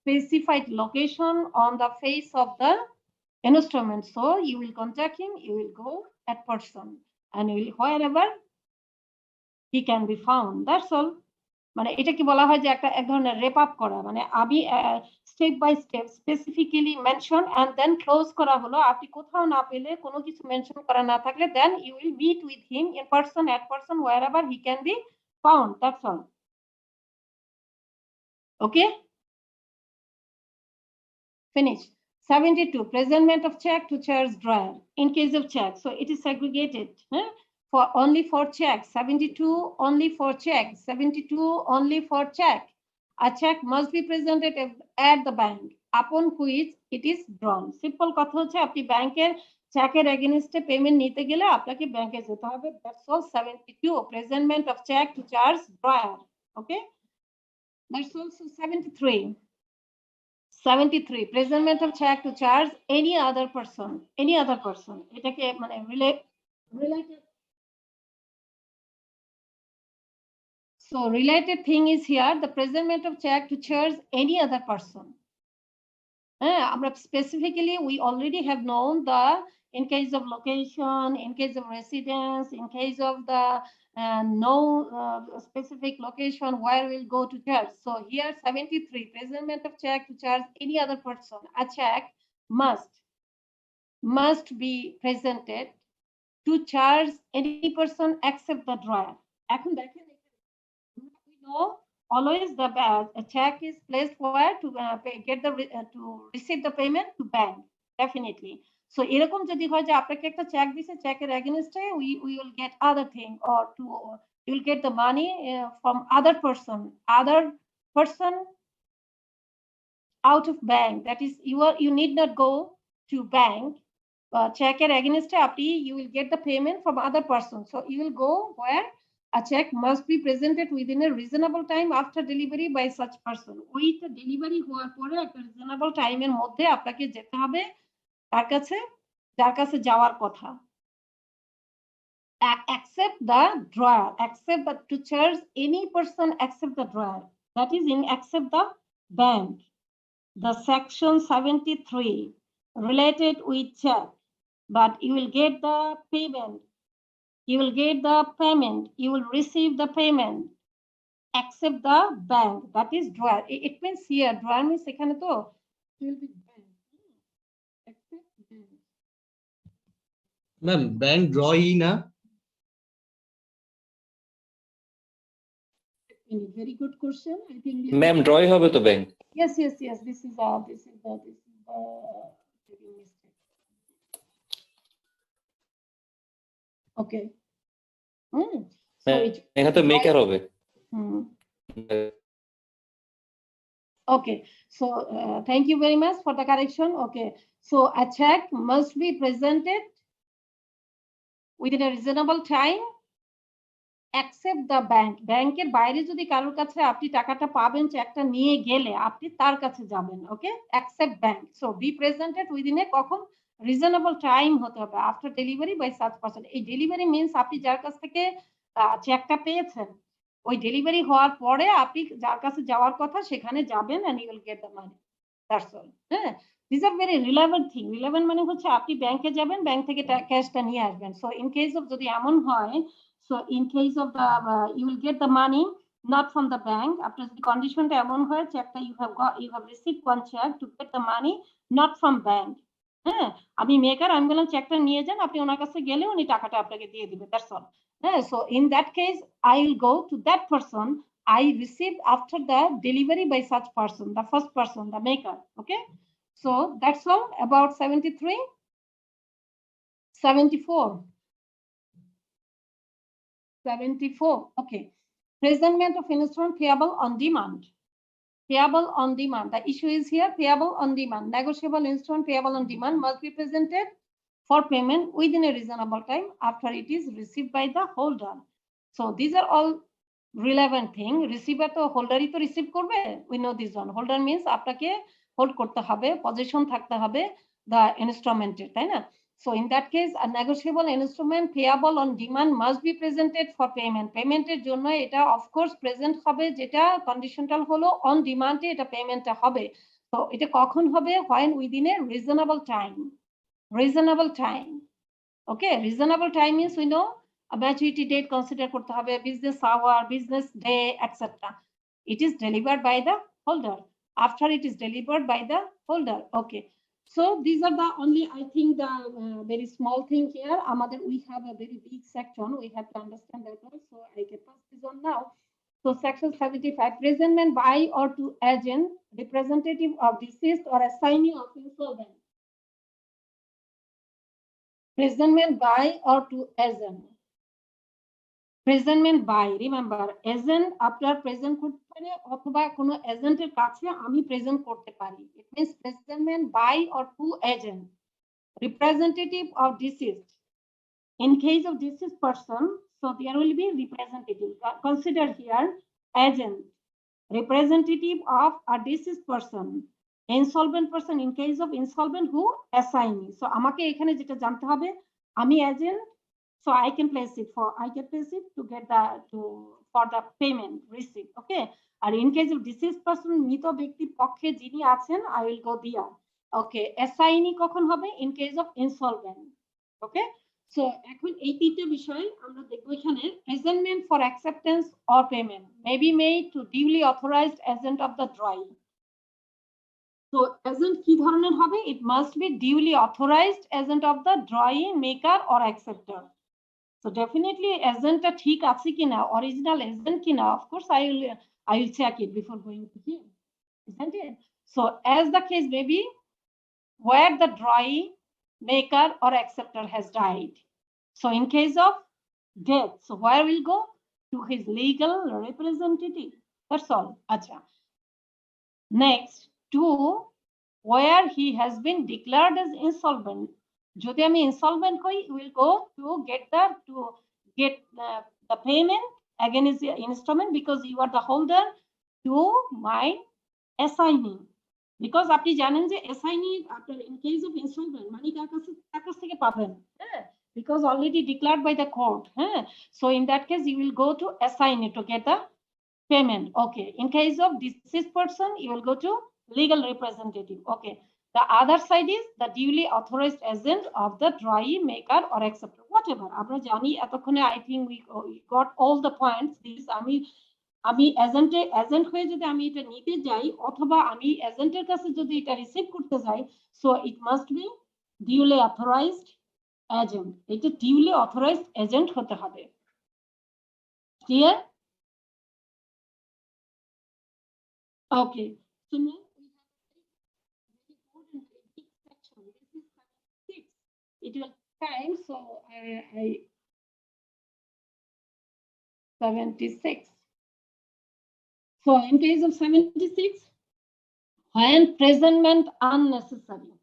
specified location on the face of the instrument. So you will contact him, you will go at person, and you will wherever he can be found. That's all. মানে এটা কি বলা হয় যে একটা এক ধরনের rape up করা, মানে আমি step by step specifically mention and then close করা হলো। আপনি কোথাও না পেলে, কোনো কিছু মেনশন করা না থাকলে, then you will meet with him in person, at person, wherever he can be found. That's all. Okay, finish. 72, presentment of check to chair's drawer in case of check. So it is segregated. For only for check. 72 only for check. 72 only for check. A check must be presented at the bank upon which it is drawn. Simple কথা হচ্ছে, আপনি ব্যাংকের চেকের এগেইনস্টে payment নিতে গেলে আপনাকে ব্যাংকে যেতে হবে। That's all. 72, presentment of check to charge drawer. Okay, that's also 73. 73, presentment of check to charge any other person. Any other person. এটাকে মানে related. So related thing is here, the presentment of check to charge any other person. Specifically, we already have known the, in case of location, in case of residence, in case of the no specific location where we'll go to charge. So here 73, presentment of check to charge any other person. A check must be presented to charge any person except the drawer. এখন দেখেন, we know always the check is placed where to get the to receive the payment to bank, definitely. So এরকম যদি হয় যে আপনাকে একটা check দিছে, চেকের এগেইনস্টে we will get other thing, or to you will get the money from other person out of bank. That is, you need not go to bank. Checker against you will get the payment from other person. So you will go where a check must be presented within a reasonable time after delivery by such person. With delivery হওয়ার পরে একটা reasonable time এর মধ্যে আপনাকে যেতে হবে তার কাছে, যার কাছে যাওয়ার কথা। Accept the drawer, accept the to charge any person except the drawer. That is in except the bank. The section 73 related with check, but you will get the payment. You will get the payment. You will receive the payment except the bank. That is drawer. It means here drawer means এখানে তো it will be bank. Except bank. Ma'am bank draw না? Very good question. I think. Ma'am draw হবে তো bank. Yes. This is mistake. Okay. So এখানে তো maker হবে। Okay, so thank you very much for the correction. Okay, so a check must be presented within a reasonable time except the bank. ব্যাংকের বাইরে যদি কারোর কাছে আপনি টাকাটা পাবেন, চেকটা নিয়ে গেলে আপনি তার কাছে যাবেন। ওকে, except bank. So be presented within a কখন reasonable time হতে হবে after delivery by such person. এই ডেলিভারি মিন্স আপনি যার কাছ থেকে চেকটা পেয়েছেন, ওই ডেলিভারি হওয়ার পরে আপনি যার কাছে যাওয়ার কথা সেখানে যাবেন and you will get the money. That's all. হ্যাঁ, these are very relevant thing. Relevant মানে হচ্ছে আপনি ব্যাংকে যাবেন, ব্যাংক থেকে ক্যাশটা নিয়ে আসবেন। So in case of যদি এমন হয়, so in case of the you will get the money not from the bank. আপনার যদি কন্ডিশনটা এমন হয়, চেকটা you have received one check to get the money not from bank. হ্যাঁ, আমি মেকার, আমি বললাম চেকটা নিয়ে যান, আপনি ওনার কাছে গেলে উনি টাকাটা আপনাকে দিয়ে দিবে। That's all. So in that case, I will go to that person I received after the delivery by such person, the first person, the maker. Okay, so that's all about 73. 74. 74. Okay. Presentment of instrument payable on demand. Payable on demand. The issue is here payable on demand. Negotiable instrument payable on demand must be presented for payment within a reasonable time after it is received by the holder. So these are all relevant thing. Receiver to holder to receive korbe. We know this one. Holder means apnake hold korte hobe, possession thakte hobe the instrument, তাই না? So in that case, a negotiable instrument payable on demand must be presented for payment. Payment এর জন্য এটা of course present হবে যেটা conditional হলো on demand এ এটা payment হবে। তো এটা কখন হবে? When within a reasonable time. Reasonable time. Okay, reasonable time means we know a maturity date consider করতে হবে, business hour, business day, etc. It is delivered by the holder. After it is delivered by the holder. Okay. So these are the only, I think, the very small thing here. Amader, we have a very big section. We have to understand that one. So I can pass this on now. So section 75, presentment by or to agent, representative of deceased or assignee of insolvent. Presentment by or to agent. Presentment by, remember, agent আপনার present করতে পারে অথবা কোনো এজেন্টের কাছে আমি present করতে পারি. It means presentment by or to agent. Representative of deceased. In case of deceased person, so there will be representative. Consider here agent, representative of a deceased person. Insolvent person in case of insolvent who assignee. So আমাকে এখানে যেটা জানতে হবে আমি agent. So I can place it to get for the payment receipt. Okay. And in case of deceased person, মৃত ব্যক্তির পক্ষে যিনি আছেন, I will go there. Okay. Assignee কখন হবে? In case of insolvent. Okay. So এখন এই তিনটে বিষয় আমরা দেখব এখানে presentment for acceptance or payment may be made to duly authorized agent of the drawing. So agent কি ধরনের হবে? It must be duly authorized agent of the drawing maker or acceptor. So definitely agent টা ঠিক আছে কিনা, original agent কিনা, of course I will check it before going to him, isn't it? So as the case may be, where the drawing maker or acceptor has died. So in case of death, so where will go? To his legal representative. That's all. Acha. Next, to where he has been declared as insolvent. যদি আমি insolvent হই, will go to get the payment against the instrument because you are the holder to my assignee. Because আপনি জানেন যে assignee আপনার in case of insolvent money কার কাছ থেকে পাবেন, হ্যাঁ, because already declared by the court, হ্যাঁ. So in that case you will go to assignee to get the payment. Okay. In case of deceased person, you will go to legal representative. Okay. The other side is the duly authorized agent of the drawing maker or acceptor. Whatever. আমরা জানি এতক্ষণে I think we got all the points. This আমি agent হয়ে যদি আমি এটা নিতে যাই অথবা আমি এজেন্টের কাছে যদি এটা রিসিভ করতে যাই, so it must be duly authorized agent. এটা duly authorized agent হতে হবে. Clear? Okay. So now we have a very important big section. This is 76. It will time, so I 76. So in case of 76, when presentment unnecessary.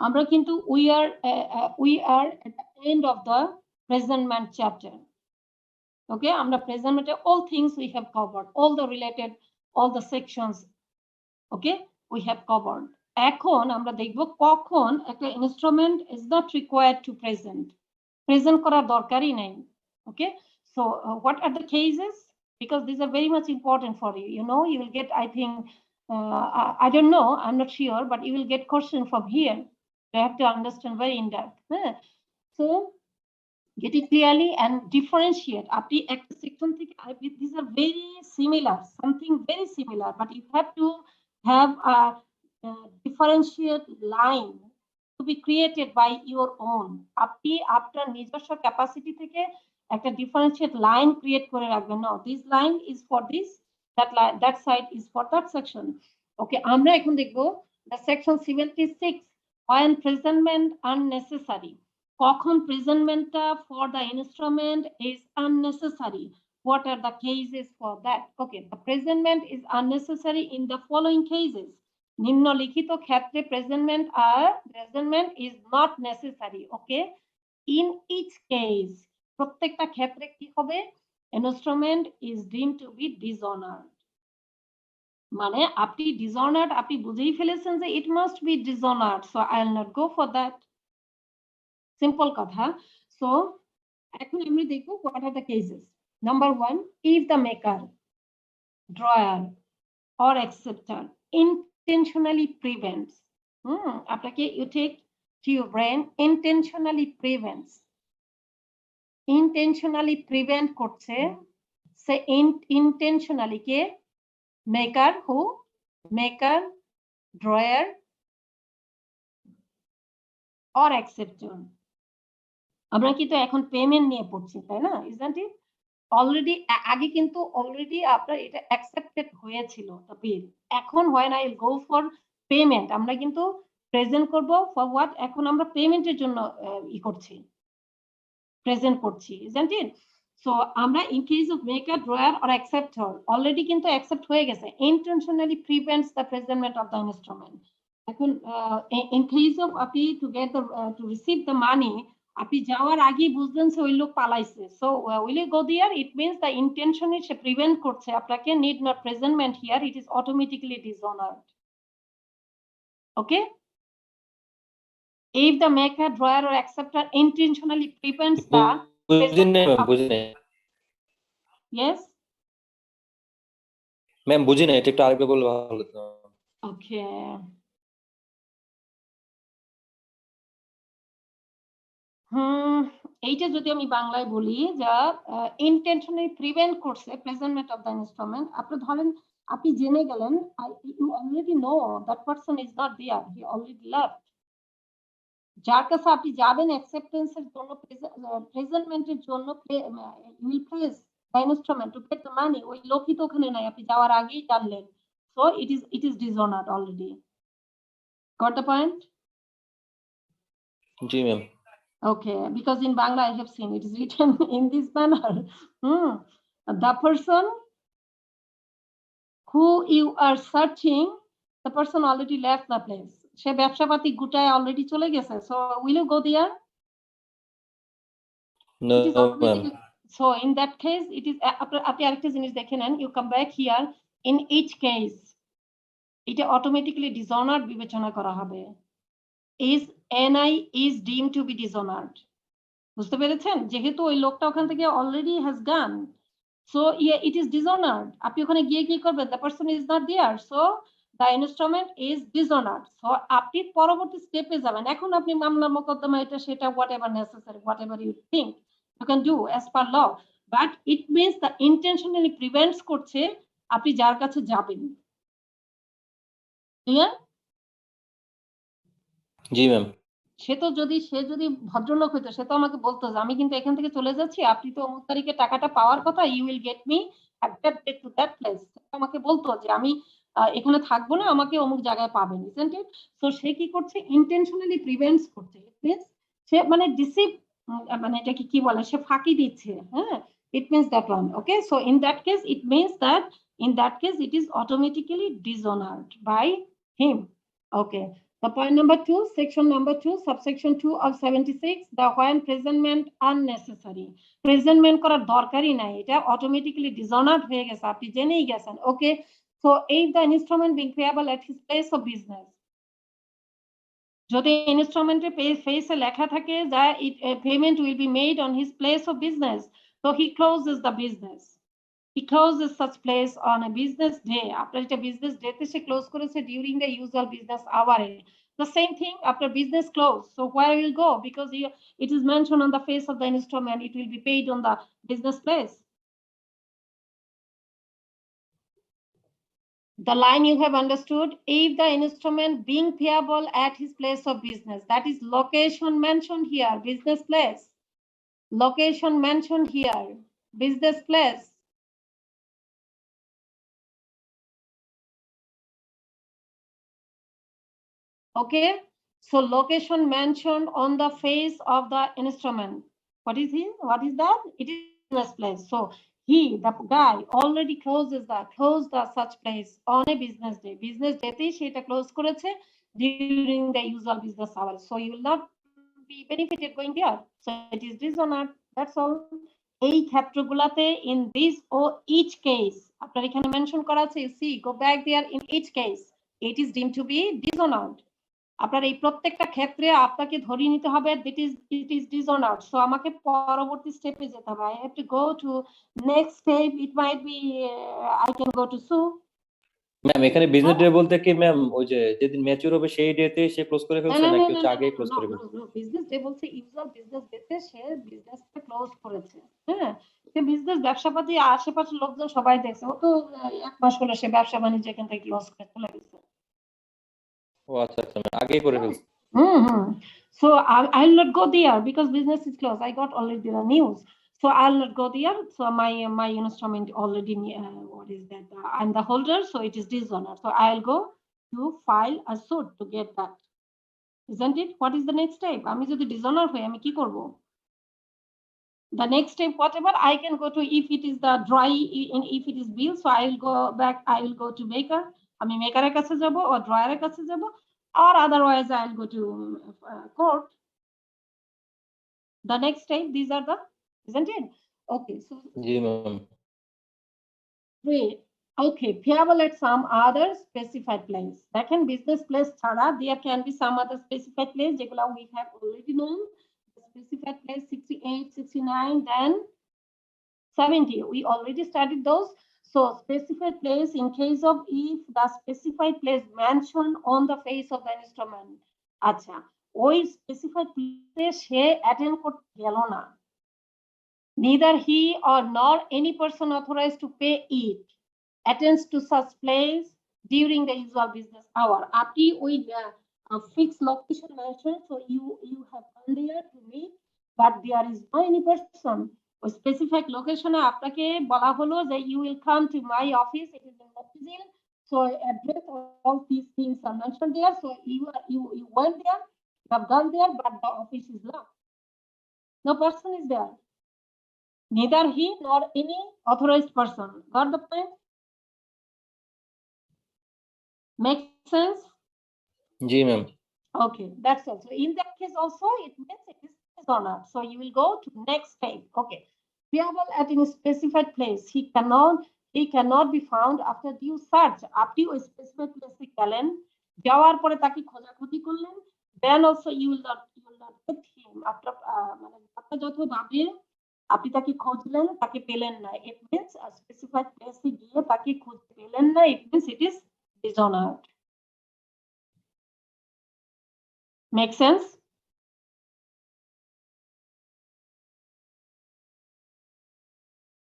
আমরা কিন্তু we are at the end of the presentment chapter. Okay, আমরা presentment all things we have covered, all the related, all the sections. Okay, we have covered. এখন আমরা দেখব কখন একটা instrument is not required to present করার দরকারই নাই. Okay, so what are the cases? Because these are very much important for you. You know, you will get, I think, I don't know, I'm not sure, but you will get question from here. You have to understand very in depth. So get it clearly and differentiate. Apni ekta section theke these are very similar, something very similar, but you have to have a differentiate line to be created by your own. Apni আপনার নিজস্ব capacity থেকে একটা differentiate line create করে রাখবেন. No, this line is for this, that side is for that section. Okay, আমরা এখন দেখব the section 76, when presentment unnecessary. কখন প্রেজেন্টমেন্টটা for the instrument is unnecessary. What are the cases for that? Okay, the presentment is unnecessary in the following cases. নিম্নলিখিত ক্ষেত্রে presentment is not necessary. Okay, in each case, প্রত্যেকটা ক্ষেত্রে কি হবে? Instrument is deemed to be dishonored. মানে আপনি dishonored, আপনি বুঝেই ফেলেছেন যে it must be dishonored, so I'll not go for that. Simple কথা। সো এখন আমরা দেখব what are the cases. Number 1, if the maker, drawer or acceptor intentionally prevents, আপনাকে you take to your brain, intentionally prevent করছে, সে intentionally K? maker, who? maker, drawer or acceptor. আমরা কিন্তু এখন payment নিয়ে পড়ছি, তাই না? isn't it? অলরেডি আগে কিন্তু অলরেডি আপনার এটা অ্যাকসেপ্টেড হয়েছিল দ্য বিল। এখন when I will go for payment, আমরা কিন্তু প্রেজেন্ট করব ফর হোয়াট? এখন আমরা পেমেন্টের জন্য করছি, প্রেজেন্ট করছি, isn't it? সো আমরা in case of maker, drawer or acceptor already কিন্তু অ্যাকসেপ্ট হয়ে গেছে, intentionally prevents the presentment of the instrument. এখন ইন কেস অফ আপনি to get the to receive the money, আপনি যাওয়ার আগেই বুঝলেন যে ওই লোক পালাইছে, so will you go there? It means the ইন্টেনশনে সে প্রিভেন্ট করছে আপনাকে, need not presentment here, it is automatically dishonoured. Okay, if the maker, drawer or acceptor intentionally prevents the yes ma'am বুঝি না, এটা একটু আরেকবার বললে ভালো হতো। ওকে, এইটা যদি আমি বাংলায় বলি যা ইন্টেনশনালি প্রিভেন্ট করছে প্রেজেন্টমেন্ট অফ দ্য ইনস্ট্রুমেন্ট, আপনি ধরেন আপনি জেনে গেলেন you already know that person is not there, he already left, যার কাছে আপনি যাবেন অ্যাকসেপ্টেন্সের জন্য, প্রেজেন্টমেন্টের জন্য, ইউ উইল প্রেজ the instrument to get the money, ওই লোকই তো ওখানে নাই, আপনি যাওয়ার আগেই জানলেন, so it is dishonoured already. Got the point? জি ma'am. Okay, because in Bangla I have seen it is written in this manner. The person who you are searching, the person already left the place. সে ব্যবসাপাতি গুটায় already চলে গেছে, so will you go there? No It is ma'am. automatically, so in that case it is আপনি আরেকটা জিনিস দেখে নেন, you come back here, in each case এটা automatically dishonored বিবেচনা করা হবে। is NI is deemed to be dishonored. বুঝতে পেরেছেন? যেহেতু ওই লোকটা ওখান থেকে already has gone, so it is dishonoured. আপনি ওখানে গিয়ে কি করবেন? The person is not there, so the instrument is dishonoured. So আপনি পরবর্তী স্টেপে যাবেন। এখন আপনি মামলা মোকদ্দমা এটা সেটা whatever necessary, whatever you think you can do as per law, but it means the intentionally prevents করছে আপনি যার কাছে যাবেন। ক্লিয়ার? জি ম্যাম। সে যদি ভদ্রলোক হইতো, সে তো আমাকে বলতো যে আমি কিন্তু এখান থেকে চলে যাচ্ছি, আপনি তো অমুক তারিখে টাকাটা পাওয়ার কথা, you will get me at that date to that place. আমাকে বলতো যে আমি এখানে থাকবো না, আমাকে অমুক জায়গায় পাবেন, ইজন্ট ইট? সো সে কি করছে? ইন্টেনশনালি প্রিভেন্টস করছে, ইট মিন্স সে মানে ডিসিভ, মানে এটাকে কি বলে, সে ফাঁকি দিচ্ছে, হ্যাঁ, it means that one. Okay, so in that case it means that in that case it is automatically dishonored by him. Okay, the point number 2, section number 2, subsection 2 of 76, the when presentment unnecessary, presentment করার দরকারই নাই, এটা automatically dishonored হয়ে গেছে, আপনি জেনেই গেছেন। Okay, so if the instrument being payable at his place of business, যদি ইনস্ট্রুমেন্টের ফেসে লেখা থাকে যে payment will be made on his place of business, so he closes the business. He closes such place on a business day. After a business day, she close করেছে during the usual business hour. The same thing after business close. So where will go? Because it is mentioned on the face of the instrument, it will be paid on the business place. The line you have understood, if the instrument being payable at his place of business, that is location mentioned here, business place. Location mentioned here, business place. Okay, So location mentioned on the face of the instrument. What is he? What is that? It is business place. So he, the guy, already closed the such place on a business day. Business day te sheta close koreche during the usual business hours. So you will not be benefited going there. So it is dishonored. That's all. এই ক্ষেত্রগুলোতে in this or each case আপনার এখানে mention করা আছে, see go back there, in each case it is deemed to be dishonored. আপনার এই প্রত্যেকটা ক্ষেত্রে আপনাকে ধরিয়ে নিতে হবে it is dishonored. So আমাকে পরবর্তী স্টেপে যেতে হবে. I have to go to next step. It might be I can go to sue. Ma'am এখানে বিজনেস ডে বলতে কি ম্যাম ওই যে যেদিন ম্যাচিউর হবে সেই ডেতে সে ক্লোজ করে ফেলছে নাকি হচ্ছে আগে ক্লোজ করে ফেলছে? বিজনেস ডে বলতে ইউজুয়াল বিজনেস ডেতে সে বিজনেসটা ক্লোজ করেছে। হ্যাঁ, সে বিজনেস ব্যবসাপাতি আশেপাশের লোকজন সবাই দেখছে, ও তো 1 মাস হলো সে ব্যবসা বাণিজ্য এখান থেকে ক্লোজ করে চলে গেছে। ও আচ্ছা আচ্ছা আগেই করে ফেলছে। So I'll not go there because business is closed. I got already the news. So I'll not go there. So my instrument already, what is that? I'm the holder, so it is dishonored. So I'll go to file a suit to get that. Isn't it? What is the next step? আমি যদি dishonor হই আমি কি করব? The next step, whatever I can go to, if it is the dry, if it is bill, so I will go back. I will go to maker. আমি মেকারের কাছে যাব or dryer এর কাছে যাব, or otherwise I'll go to court. The next step, these are the, isn't it? Okay, so G ma'am. wait, okay, payable at some other specified place. That can business place ছাড়া there can be some other specified place যেগুলো we have already known. The specified place 68, 69, then 70. We already studied those. So specified place in case of if the specified place mentioned on the face of the instrument. আচ্ছা, ওই specified place সে attend করতে গেল না, neither he or nor any person authorized to pay it attends to such place during the usual business hour. আপনি ওই fixed location mentioned, so you have gone there to meet, but there is no any person. ওই specific location এ আপনাকে বলা হলো যে you will come to my office, it is in Mofizil, so address, all these things are mentioned there. So you went there, you have gone there, but the office is locked. No person is there, neither he nor any authorized person. Got the point? Make sense? G ma'am. Okay, that's all. So in that case also it means it is dishonored. So you will go to next step. Okay, payable at a specified place. He cannot be found after due search. আপনি ওই specified place এ গেলেন, যাওয়ার পরে তাকে খোঁজাখুঁজি করলেন, then also you will not get him after মানে আপনি যতভাবে আপনি তাকে খুঁজলেন তাকে পেলেন না, it means a specified place এ গিয়ে তাকে খুঁজে পেলেন না, it means it is dishonored. Make sense?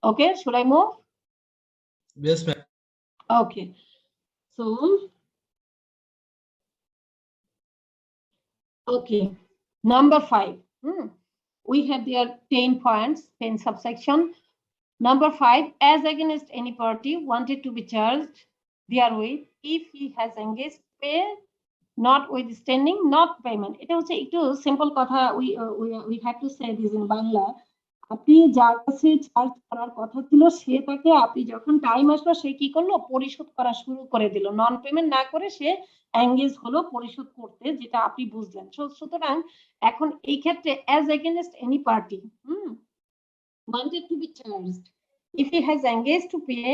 Okay, should I move? Yes, ma'am. Okay, so okay, number 5. We have there 10 points, 10 subsection. Number 5, as against any party wanted to be charged therewith if he has engaged pay notwithstanding not payment. এটা হচ্ছে একটু simple কথা, we have to say this in Bangla. আপনি যার কাছে charge করার কথা ছিল সে তাকে আপনি যখন টাইম আসলো সে কি করলো, পরিশোধ করা শুরু করে দিল, নন পেমেন্ট না করে সে এঙ্গেজ হলো পরিশোধ করতে, যেটা আপনি বুঝলেন। সুতরাং এখন এই ক্ষেত্রে as against any party wanted to be charged if he has engaged to pay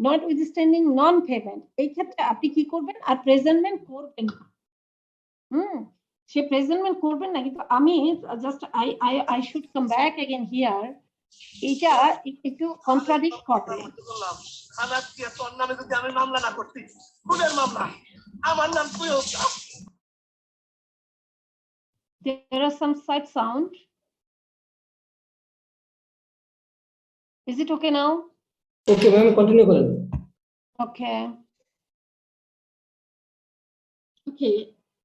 notwithstanding non payment, এই ক্ষেত্রে আপনি কি করবেন, আর প্রেজেন্টমেন্ট করবেন না। সে প্রেজেন্টমেন্ট করবেন না, কিন্তু আমি just I should come back again here, এটা একটু কন্ট্রাডিক্ট করে। আজকে তোর নামে যদি আমি মামলা না করতে, খুনের মামলা, আমার নাম তুই হোক। There are some side sound. Is it okay now? Okay, ma'am, continue করেন। Okay. Okay.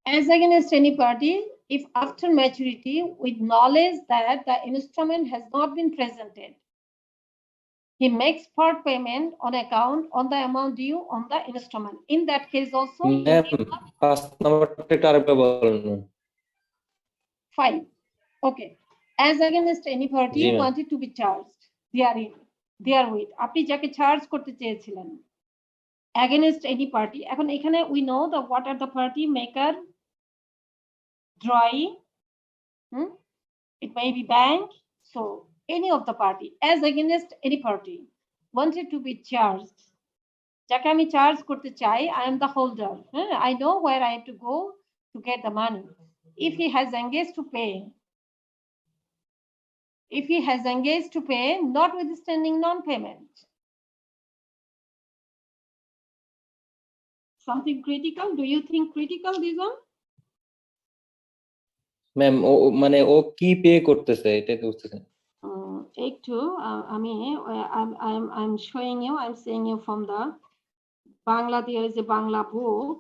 As against any party, if after maturity with knowledge that the instrument has not been presented, He makes for payment on account on the amount due on the instrument. In that case also, he ma'am needs the first নাম্বারটা একটু আরেকবার বলেন ma'am। fine. Okay. As against any party G, ma'am। wanted to be charged therewith. আপনি যাকে charge করতে চেয়েছিলেন against any party. এখন এখানে we know the what are the party maker, drawee, it may be bank. So any of the party as against any party wanted to be charged. যাকে আমি charge করতে চাই, I am the holder. I know where I have to go to get the money. If he has engaged to pay, notwithstanding non-payment. Something critical? Do you think critical this one? Ma'am ও মানে ও কি pay করতেছে এটাই তো বুঝতেছেন। একটু আমি I'm showing you, I'm saying you from the Bangla, there is a Bangla book.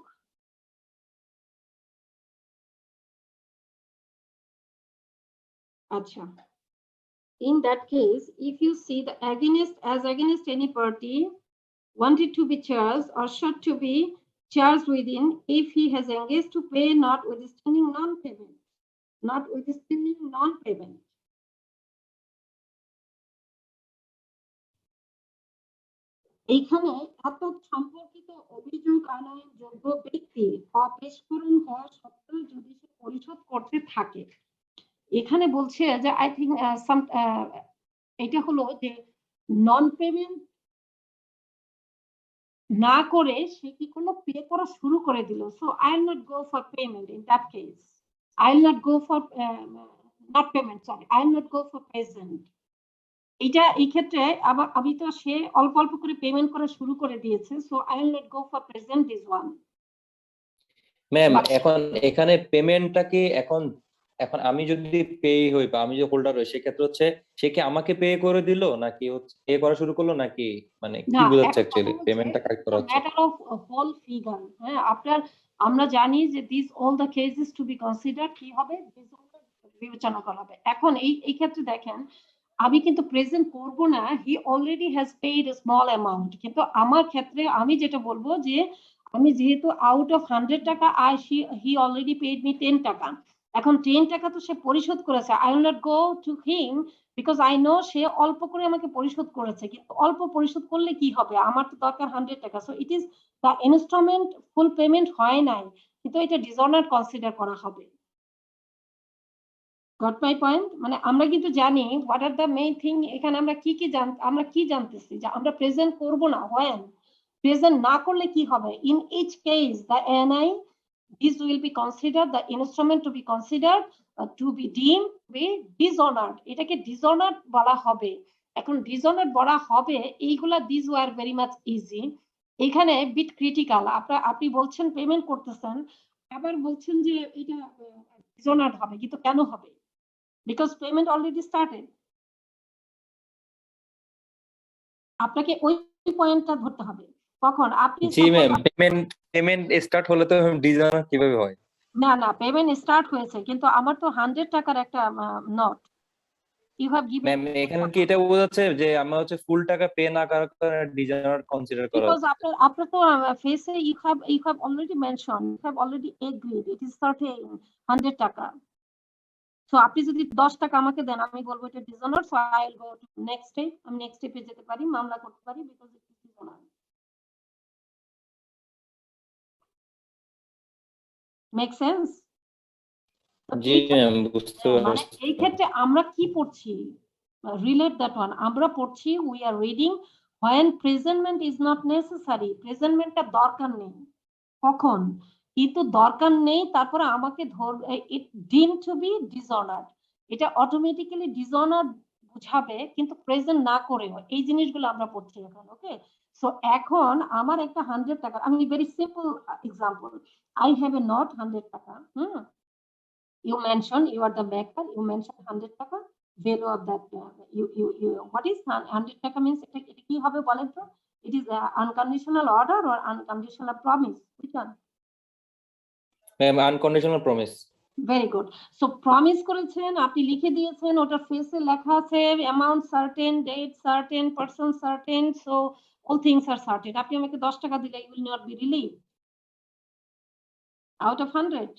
Acha. In that case, if you see the against any party wanted to be charged or should to be charged within, if he has engaged to pay notwithstanding non-payment. এইখানে এত সম্পর্কিত অভিযোগ আনয়ন যোগ্য ব্যক্তি অপেশকরণ হওয়া সত্ত্বেও যদি সে পরিশোধ করতে থাকে, এখানে বলছে যে আই থিঙ্ক এটা হলো যে নন পেমেন্ট না করে সে কি করলো, পে করা শুরু করে দিল। So I will not go for payment in that case. I will not go for not payment, sorry, I will not go for present. এটা এই ক্ষেত্রে আবার আমি তো সে অল্প অল্প করে পেমেন্ট করা শুরু করে দিয়েছে। So I will not go for present this one. Ma'am এখন এখানে পেমেন্টটাকে এখন আমি যদি পে হই বা আমি যে হোল্ডার হই সেক্ষেত্রে হচ্ছে সে কি আমাকে পে করে দিল নাকি হচ্ছে পে করা শুরু করলো নাকি মানে কি বোঝাচ্ছে অ্যাকচুয়ালি পেমেন্টটা কারেক্ট করা হচ্ছে? Matter of whole figure. হ্যাঁ, আপনার আমরা জানি যে this all the cases to be consider কি হবে, বিবেচনা করা হবে। এখন এই ক্ষেত্রে দেখেন আমি কিন্তু প্রেজেন্ট করব না, he already has paid a small amount. কিন্তু আমার ক্ষেত্রে আমি যেটা বলবো যে আমি যেহেতু আউট অফ 100 টাকা হি অলরেডি পেইড মি 10 টাকা, এখন 10 টাকা তো সে পরিশোধ করেছে। I will not go to him because I know সে অল্প করে আমাকে পরিশোধ করেছে, কিন্তু অল্প পরিশোধ করলে কি হবে, আমার তো দরকার 100 টাকা। So it is the instalment full payment হয় নাই, কিন্তু এটা ডিসঅনার কনসিডার করা হবে। Got my point? মানে আমরা কিন্তু জানি what are the main thing. এখানে আমরা কি জানতেছি যে আমরা প্রেজেন্ট করব না। হোয়েন প্রেজেন্ট না করলে কি হবে, in each case the NI this will be considered the instrument to be considered to be deemed to be dishonored. এটাকে dishonored বলা হবে। এখন dishonored বলা হবে এইগুলা, these were very much easy। এখানে বিট ক্রিটিক্যাল। আপনি বলছেন পেমেন্ট করতেছেন, আবার বলছেন যে এটা dishonored হবে, কিন্তু কেন হবে? Because payment already started. আপনাকে ওই পয়েন্টটা ধরতে হবে। কখন আপনি জি ম্যাম, পেমেন্ট স্টার্ট হলে তো ডিসঅনার কিভাবে হয়? না পেমেন্ট স্টার্ট হয়েছে, কিন্তু আমার তো 100 টাকার একটা note you have given. Ma'am এখানে কি এটা বোঝাচ্ছে যে আমরা হচ্ছে ফুল টাকা পে না করার কারণে ডিসঅনার কনসিডার করা বিকজ হচ্ছে? আপনার তো ফেসে you have already mention, you have already agreed it is certain 100 টাকা। সো আপনি যদি 10 টাকা আমাকে দেন, আমি বলবো এটা dishonour. So I will go two next step. আমি নেক্সট স্টেপে যেতে পারি, মামলা করতে পারি, because it is dishonour. Make sense? G ma'am, বুঝতে মানে পারছি। এই ক্ষেত্রে আমরা কি পড়ছি, রিলেট দ্যাট ওয়ান। আমরা পড়ছি we are reading when presentment is not necessary, প্রেজেন্টমেন্টটা দরকার নেই। কখন? কিন্তু দরকার নেই, তারপরে আমাকে ইট ডিম টু বি ডিসঅনার্ড, এটা অটোমেটিক্যালি ডিসঅনার্ড বুঝাবে, কিন্তু প্রেজেন্ট না করেও। এই জিনিসগুলো আমরা পড়ছি এখন। ওকে, সো এখন আমার একটা 100 টাকা, আমি very simple example, I have a note 100 টাকা। You mentioned you are the maker, you mentioned 100 টাকা value of that, you what is 100 টাকা means, এটা কি হবে বলেন তো? It is unconditional order or unconditional promise, which one? Ma'am unconditional promise. Very good. So promise করেছেন, আপনি লিখে দিয়েছেন, ওটার ফেসে লেখা আছে amount certain, date certain, person certain, so all things are certain. আপনি আমাকে 10 টাকা দিলে you will not be relieve out of 100।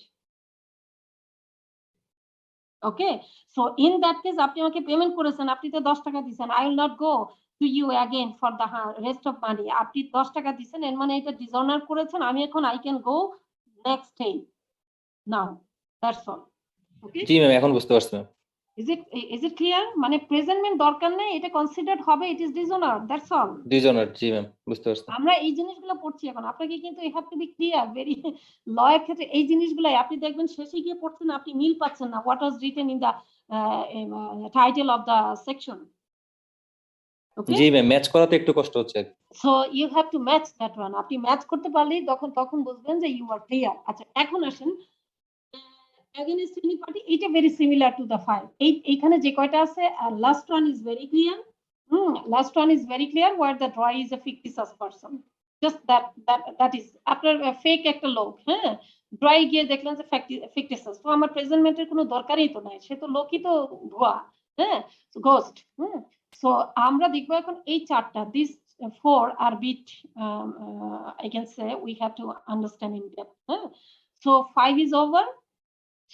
Okay, so in that case আপনি আমাকে পেমেন্ট করেছেন, আপনি তো 10 টাকা দিয়েছেন, I will not go to you again for the rest of money. আপনি 10 টাকা দিয়েছেন, এর মানে এটা ডিসঅনার করেছেন, আমি এখন I can go next day now, that's all. ওকে, জি ম্যাম, এখন বুঝতে পারছি ম্যাম। is it clear? মানে প্রেজেন্টমেন্ট দরকার নেই, এটা কনসিডারড হবে, it is dishonour, that's all. Dishonour, জি ম্যাম, বুঝতে পারছি। আমরা এই জিনিসগুলো পড়ছি এখন, আপনাকে কিন্তু you have to be clear very law এর ক্ষেত্রে এই জিনিসগুলাই আপনি দেখবেন শেষে গিয়ে পড়ছেন, আপনি মিল পাচ্ছেন না what was written in the title of the section. Okay, জি ম্যাম, ম্যাচ করাতে একটু কষ্ট হচ্ছে। So you have to match that one. আপনি ম্যাচ করতে পারলেই তখন বুঝবেন যে ইউ আর ক্লিয়ার। আচ্ছা, এখন আসেন against any party, এটা very similar to the file. এইখানে যে কয়টা আছে, last one is very clear. Last one is very clear where the draw is a fictitious person. Just that is আপনার fake একটা লোক, হ্যাঁ, ড্রয়ে গিয়ে দেখলেন যে fictitious, তো আমার প্রেজেন্টমেন্টের কোনো দরকারই তো নাই, সে তো লোকই তো ভুয়া, হ্যাঁ, গোস্ট। সো আমরা দেখবো এখন এই চারটা, this four are bit I can say we have to understand in depth, হ্যাঁ। So 5 is over.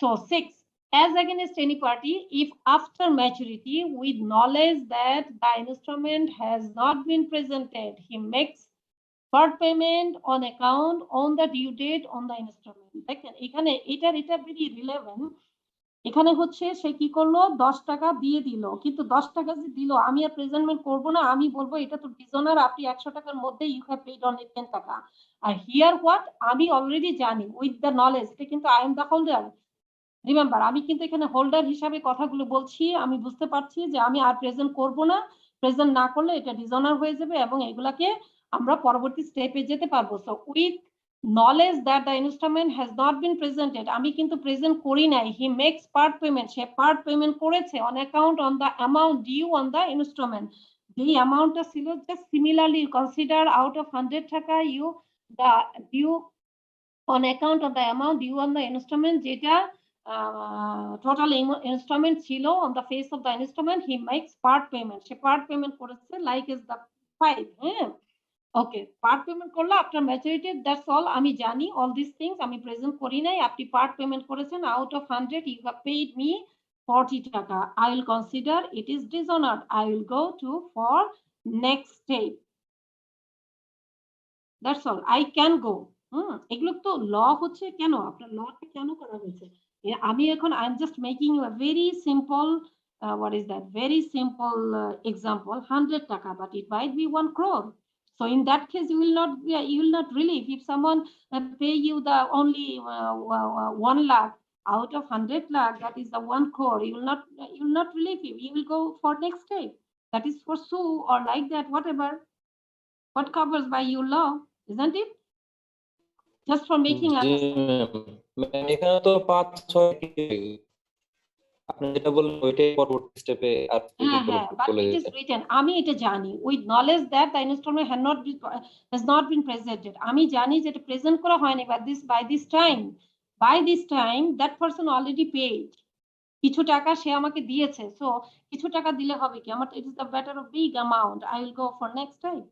So 6, as against any party, if after maturity with knowledge that the instrument has not been presented, he makes part payment on account on the due date on the instrument. দেখেন এখানে এটা very relevant। এখানে হচ্ছে সে কি করলো, 10 টাকা দিয়ে দিল, কিন্তু 10 টাকা যে দিল আমি আর প্রেজেন্টমেন্ট করবো না, আমি বলবো এটা তো ডিসঅনার, আপনি 100 টাকার মধ্যে ইউ হ্যাভ পেইড অনলি 10 টাকা। আর হিয়ার হোয়াট, আমি অলরেডি জানি উইথ দ্য নলেজ, এটা কিন্তু I am the holder. Remember, আমি কিন্তু এখানে হোল্ডার হিসাবে কথাগুলো বলছি, আমি বুঝতে পারছি যে আমি আর প্রেজেন্ট করব না, প্রেজেন্ট না করলে এটা ডিসঅনার হয়ে যাবে এবং এগুলাকে আমরা পরবর্তী স্টেপে যেতে পারবো। So with knowledge that the instrument has not been presented, আমি কিন্তু প্রেজেন্ট করি নাই, হি মেক্স পার্ট পেমেন্ট, সে পার্ট পেমেন্ট করেছে on account on the amount due on the instrument. যেই অ্যামাউন্টটা ছিল, just similarly consider out of 100 টাকা you the due on account of the amount due on the instrument, যেটা total instrument ছিল on the face of the instrument, he makes part payment, say part payment করেছে like is the 5, হ্যাঁ। ওকে, part payment করলো after maturity, that's all, আমি জানি all these things, আমি present করি নাই, আপনি part payment করেছেন out of 100, you have paid me 40 টাকা, I will consider it is dishonored, I will go to for next step, that's all, I can go। এগুলো তো ল হচ্ছে, কেন আপনার লটা কেন করা হয়েছে, আমি এখন I am just making you a very simple what is that, very simple example, 100 টাকা, but it might be 1 crore. So in that case you will not relieve if someone pay you the only 1 lakh out of 100 lakh, that is the 1 crore, you will not relieve him, you will go for next step, that is for sue or like that, whatever what covers by your law, isn't it? Just for making G understand. Ma'am, এখানে তো 5-6 আপনি যেটা বললেন ওইটাই পরবর্তী স্টেপে আর But বলে it is দিতে। written, আমি এটা জানি with knowledge that the instrument has not been presented, আমি জানি যে এটা প্রেজেন্ট করা হয়নি, but by this time that person already paid, কিছু টাকা সে আমাকে দিয়েছে, so কিছু টাকা দিলে হবে কি আমার, it is the better of big amount, I will go for next time,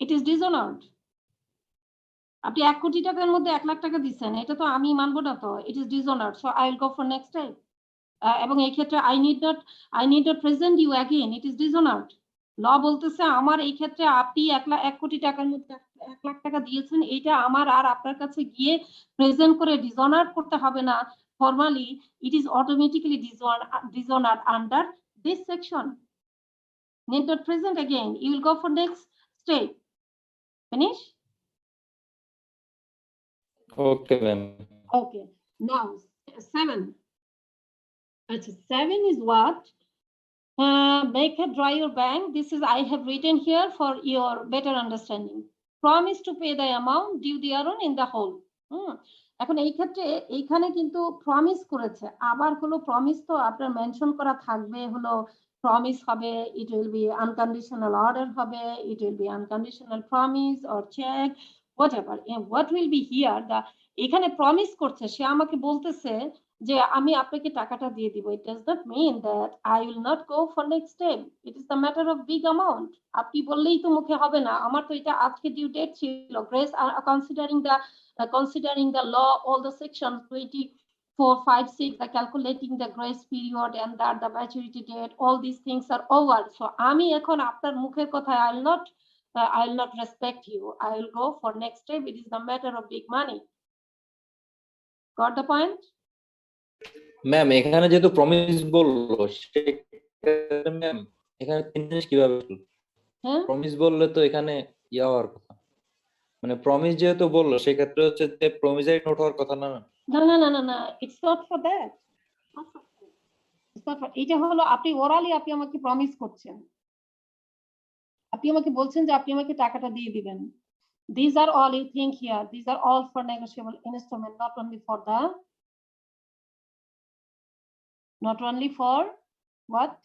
it is dishonored। আপনি 1 কোটি টাকার মধ্যে 1 লাখ টাকা দিচ্ছেন, এটা তো আমি মানবো না, তো it is dishonored, so I will go for next time। এবং এই ক্ষেত্রে I need not present you again, it is dishonored। ল বলতেছে আমার এই ক্ষেত্রে আপনি 1 কোটি টাকার মধ্যে 1 লাখ টাকা দিয়েছেন, এইটা আমার আর আপনার কাছে গিয়ে প্রেজেন্ট করে ডিসঅনার করতে হবে না, formally it is automatically dishonored under this section, need not present again, you will go for next step, finish। Okay ma'am. Okay, now 7. 7 is what? Make a dry your bank. This is I have written here for your better understanding. Promise to pay the amount due thereon in the whole. এখন এই ক্ষেত্রে এইখানে কিন্তু promise করেছে, আবার হলো promise তো আপনার মেনশন করা থাকবে, হলো প্রমিস হবে, it will be unconditional order হবে, it will be unconditional promise or check, whatever. And what will be here, the এখানে প্রমিস করছে, সে আমাকে বলতেছে যে আমি আপনাকে টাকাটা দিয়ে দিব। It does not mean that I will not go for next step. It is the matter of big amount. আপনি বললেই তো মুখে হবে না। আমার তো এটা আজকে ডিউ ডেট ছিল। Grace, considering the law, all the sections 24, 5, 6, the calculating the grace period and that the maturity date, all these things are over. So আমি এখন আপনার মুখের কথা I will not respect you. I will go for next step. It is the matter of big money. Got the point? Ma'am এখানে যেহেতু promise বললো সেক্ষেত্রে ma'am এখানে তিন জিনিস কিভাবে হ্যাঁ, প্রমিস বললে তো এখানে ইয়া হওয়ার কথা, মানে প্রমিস যেহেতু বললো সেক্ষেত্রে হচ্ছে যে প্রমিসারি নোট হওয়ার কথা না। না, it's not for that. It's not for, এটা হলো আপনি ওরালি আপনি আমাকে প্রমিস করছেন, আপনি আমাকে বলছেন যে আপনি আমাকে টাকাটা দিয়ে দিবেন। These are all you think here. These are all for negotiable instrument, not only for what?